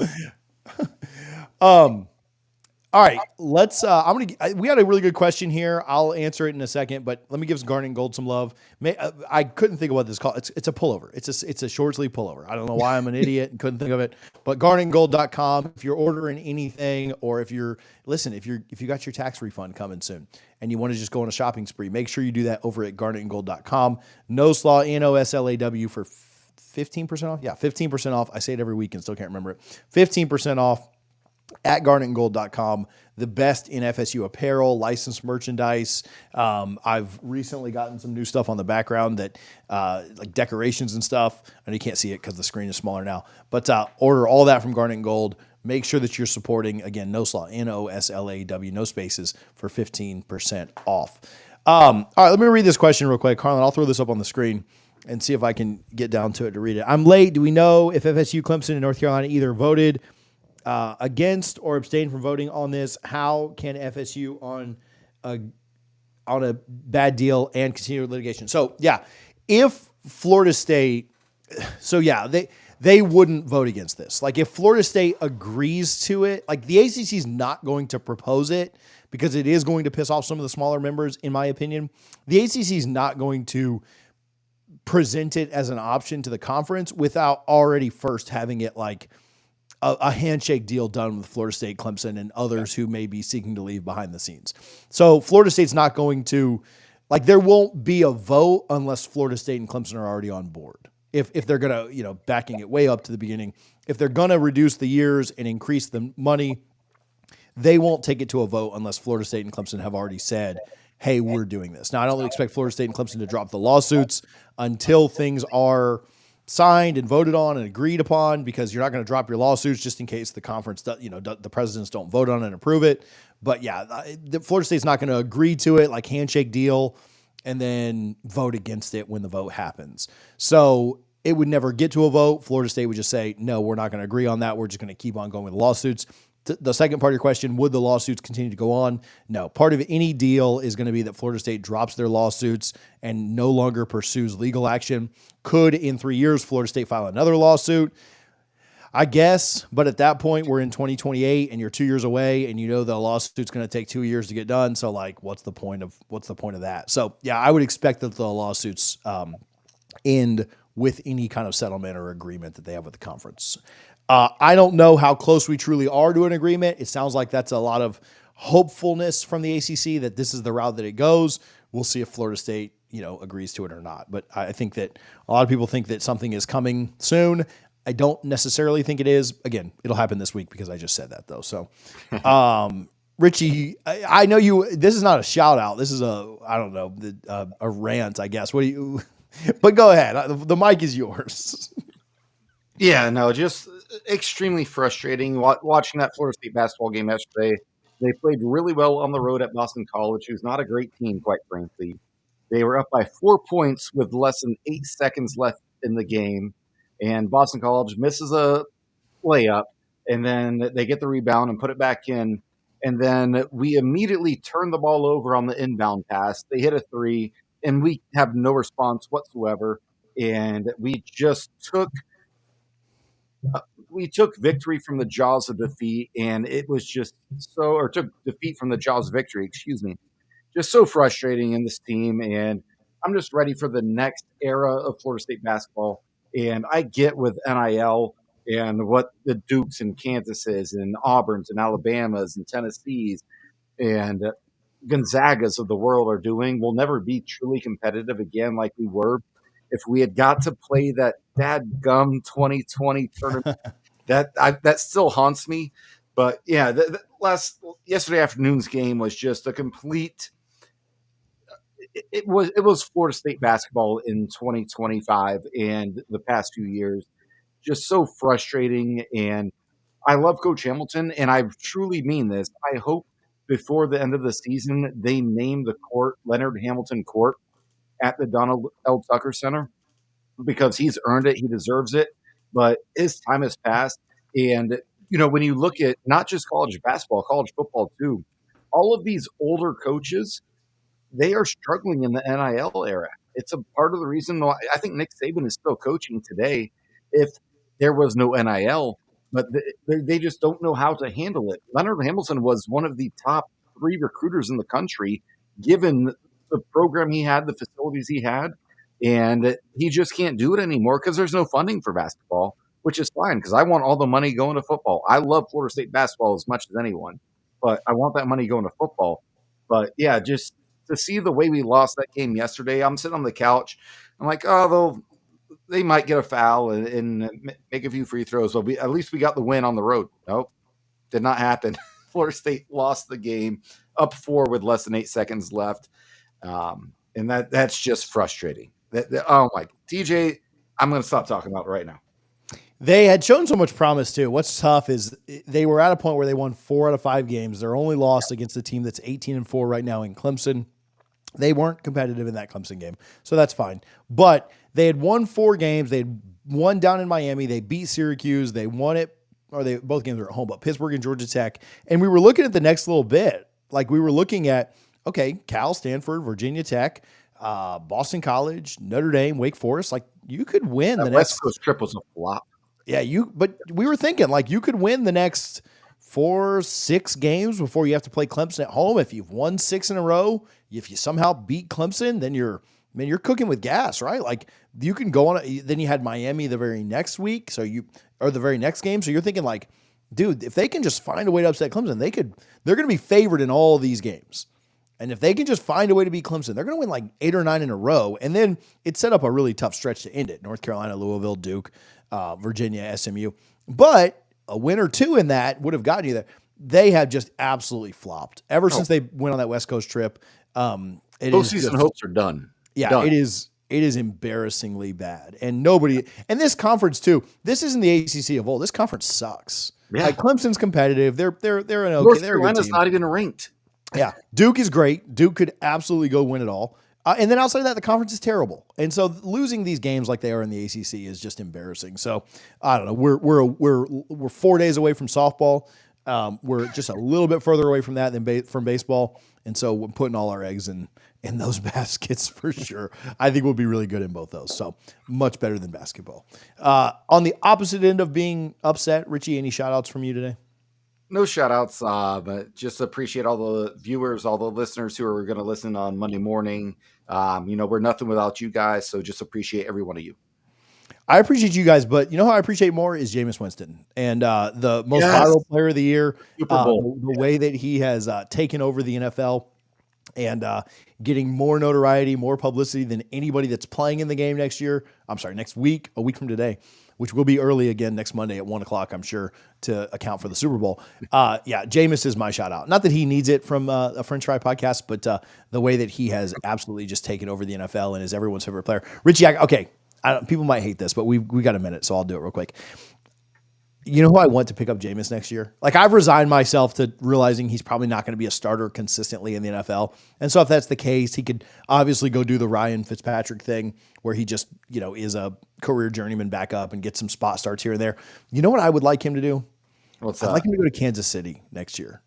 All right, let's, we had a really good question here. I'll answer it in a second, but let me give Garnet and Gold some love. I couldn't think of what this is called. It's a pullover. It's a short sleeve pullover. I don't know why I'm an idiot and couldn't think of it, but garnetandgold.com. If you're ordering anything, or if you got your tax refund coming soon and you want to just go on a shopping spree, make sure you do that over at garnetandgold.com. No Slaw, NOSLAW for 15% off. Yeah, 15% off. I say it every week and still can't remember it. 15% off at garnetandgold.com. The best in FSU apparel, licensed merchandise. I've recently gotten some new stuff on the background that like decorations and stuff. And you can't see it because the screen is smaller now. But order all that from Garnet and Gold. Make sure that you're supporting, again, No Slaw, NOSLAW, no spaces, for 15% off. All right, let me read this question real quick. Carlin, I'll throw this up on the screen and see if I can get down to it to read it. I'm late. Do we know if FSU, Clemson, and North Carolina either voted against or abstained from voting on this? How can FSU on a bad deal and continue litigation? So yeah, if Florida State, they they wouldn't vote against this. Like if Florida State agrees to it, like the ACC is not going to propose it because it is going to piss off some of the smaller members, in my opinion. The ACC is not going to present it as an option to the conference without already first having it like a handshake deal done with Florida State, Clemson, and others who may be seeking to leave behind the scenes. So Florida State's not going to, like, there won't be a vote unless Florida State and Clemson are already on board. If they're going to, backing it way up to the beginning, if they're going to reduce the years and increase the money, they won't take it to a vote unless Florida State and Clemson have already said, hey, we're doing this. Now, I don't expect Florida State and Clemson to drop the lawsuits until things are signed and voted on and agreed upon, because you're not going to drop your lawsuits just in case the conference, the presidents don't vote on it and approve it. But yeah, the Florida State's not going to agree to it, like handshake deal, and then vote against it when the vote happens. So it would never get to a vote. Florida State would just say, no, we're not going to agree on that. We're just going to keep on going with lawsuits. The second part of your question, would the lawsuits continue to go on? No. Part of any deal is going to be that Florida State drops their lawsuits and no longer pursues legal action. Could, in 3 years, Florida State file another lawsuit? I guess, but at that point, we're in 2028 and you're 2 years away, and the lawsuit's going to take 2 years to get done. So, like, what's the point of that? So, yeah, I would expect that the lawsuits end with any kind of settlement or agreement that they have with the conference. I don't know how close we truly are to an agreement. It sounds like that's a lot of hopefulness from the ACC that this is the route that it goes. We'll see if Florida State, agrees to it or not. But I think that a lot of people think that something is coming soon. I don't necessarily think it is. Again, it'll happen this week because I just said that though. So, Richie, I know you, this is not a shout out. This is a rant, I guess. But go ahead. The mic is yours. Yeah, no, just extremely frustrating watching that Florida State basketball game yesterday. They played really well on the road at Boston College, who's not a great team, quite frankly. They were up by 4 points with less than 8 seconds left in the game, and Boston College misses a layup, and then they get the rebound and put it back in, and then we immediately turn the ball over on the inbound pass. They hit a three, and we have no response whatsoever, and we just took victory from the jaws of defeat, and it was just took defeat from the jaws of victory, excuse me. Just so frustrating in this team, and I'm just ready for the next era of Florida State basketball. And I get with NIL and what the Dukes and Kansases and Auburns and Alabamas and Tennessees and Gonzagas of the world are doing. We'll never be truly competitive again like we were. If we had got to play that dadgum 2020 tournament, that still haunts me. But yeah, yesterday afternoon's game was just a complete. It was Florida State basketball in 2025 and the past few years, just so frustrating. And I love Coach Hamilton, and I truly mean this. I hope before the end of the season they name the court Leonard Hamilton Court at the Donald L. Tucker Center, because he's earned it. He deserves it. But his time has passed. And, when you look at not just college basketball, college football too, all of these older coaches, they are struggling in the NIL era. It's a part of the reason why I think Nick Saban is still coaching today if there was no NIL, but they just don't know how to handle it. Leonard Hamilton was one of the top 3 recruiters in the country, given the program he had, the facilities he had, and he just can't do it anymore because there's no funding for basketball, which is fine because I want all the money going to football. I love Florida State basketball as much as anyone, but I want that money going to football. But yeah, just to see the way we lost that game yesterday, I'm sitting on the couch. I'm like, they might get a foul and make a few free throws, but at least we got the win on the road. Nope, did not happen. Florida State lost the game up 4 with less than 8 seconds left. And that's just frustrating. Oh my, TJ, I'm going to stop talking about it right now. They had shown so much promise too. What's tough is they were at a point where they won 4 out of 5 games. Their only loss against a team that's 18-4 right now in Clemson. They weren't competitive in that Clemson game, so that's fine. But they had won 4 games. They had won down in Miami. They beat Syracuse. They won it, both games were at home, but Pittsburgh and Georgia Tech. And we were looking at the next little bit. Like we were looking at, okay, Cal, Stanford, Virginia Tech, Boston College, Notre Dame, Wake Forest. Like you could win the next. West Coast trip was a flop. Yeah, but we were thinking like you could win the next 4-6 games before you have to play Clemson at home. If you've won 6 in a row, if you somehow beat Clemson, then you're cooking with gas, right? Like you can go on. Then you had Miami the very next week, or the very next game. So you're thinking like, dude, if they can just find a way to upset Clemson, they're going to be favored in all these games. And if they can just find a way to beat Clemson, they're going to win like 8 or 9 in a row. And then it set up a really tough stretch to end it. North Carolina, Louisville, Duke, Virginia, SMU. But a win or 2 in that would have gotten you there. They have just absolutely flopped ever since they went on that West Coast trip. Postseason hopes are done. Yeah, done. It is embarrassingly bad. And this conference too, this isn't the ACC of old. This conference sucks. Yeah. Like Clemson's competitive. They're an okay. North Carolina's not even ranked. Yeah. Duke is great. Duke could absolutely go win it all. And then outside of that, the conference is terrible. And so losing these games like they are in the ACC is just embarrassing. So I don't know. We're 4 days away from softball. We're just a little bit further away from that than from baseball. And so we're putting all our eggs in those baskets for sure. I think we'll be really good in both those. So much better than basketball. On the opposite end of being upset, Richie, any shout outs from you today? No shout outs, but just appreciate all the viewers, all the listeners who are going to listen on Monday morning. We're nothing without you guys. So just appreciate every one of you. I appreciate you guys, but you know how I appreciate more is Jameis Winston and the most viral player of the year. Super Bowl. The way that he has taken over the NFL and getting more notoriety, more publicity than anybody that's playing in the game next week, a week from today, which will be early again next Monday at 1:00, I'm sure, to account for the Super Bowl. Jameis is my shout out. Not that he needs it from a French Fry podcast, but the way that he has absolutely just taken over the NFL and is everyone's favorite player. Richie, people might hate this, but we got a minute, so I'll do it real quick. You know who I want to pick up Jameis next year? Like I've resigned myself to realizing he's probably not going to be a starter consistently in the NFL. And so if that's the case, he could obviously go do the Ryan Fitzpatrick thing where he just, is a career journeyman backup and get some spot starts here and there. You know what I would like him to do? What's that? I'd like him to go to Kansas City next year.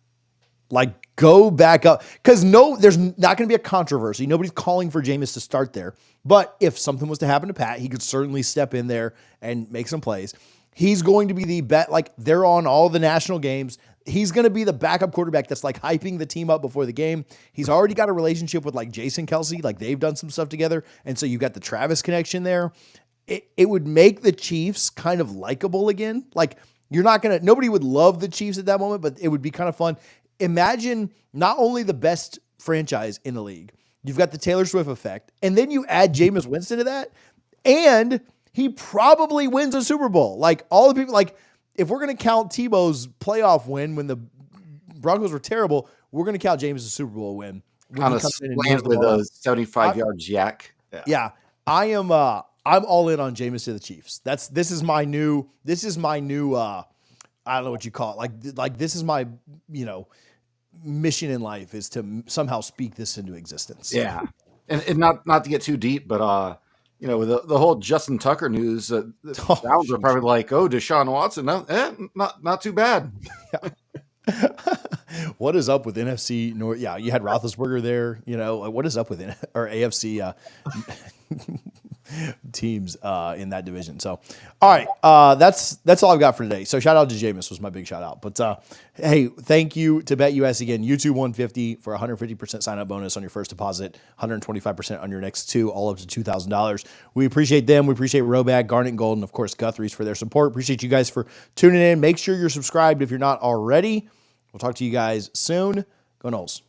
Like go back up. Because there's not going to be a controversy. Nobody's calling for Jameis to start there. But if something was to happen to Pat, he could certainly step in there and make some plays. He's going to be the bet, like they're on all the national games. He's going to be the backup quarterback that's like hyping the team up before the game. He's already got a relationship with like Jason Kelsey. Like they've done some stuff together. And so you've got the Travis connection there. It would make the Chiefs kind of likable again. Like nobody would love the Chiefs at that moment, but it would be kind of fun. Imagine not only the best franchise in the league, you've got the Taylor Swift effect, and then you add Jameis Winston to that, and he probably wins a Super Bowl. Like all the people, like if we're going to count Tebow's playoff win when the Broncos were terrible, we're going to count Jameis' Super Bowl win. On a slant with a 75-yard yak. Yeah. I'm all in on Jameis to the Chiefs. This is my new I don't know what you call it. Like this is my, mission in life is to somehow speak this into existence. Yeah. And not to get too deep, but with the whole Justin Tucker news, the Browns are probably like, oh, Deshaun Watson, not too bad. What is up with NFC North? Yeah, you had Roethlisberger there. What is up with AFC teams in that division? So, all right, that's all I've got for today. So, shout out to Jameis was my big shout out. But hey, thank you to BetUS again. YouTube 150 for 150% sign up bonus on your first deposit, 125% on your next two, all up to $2,000. We appreciate them. We appreciate Robag, Garnet and Gold, and of course Guthrie's for their support. Appreciate you guys for tuning in. Make sure you're subscribed if you're not already. We'll talk to you guys soon. Go Noles.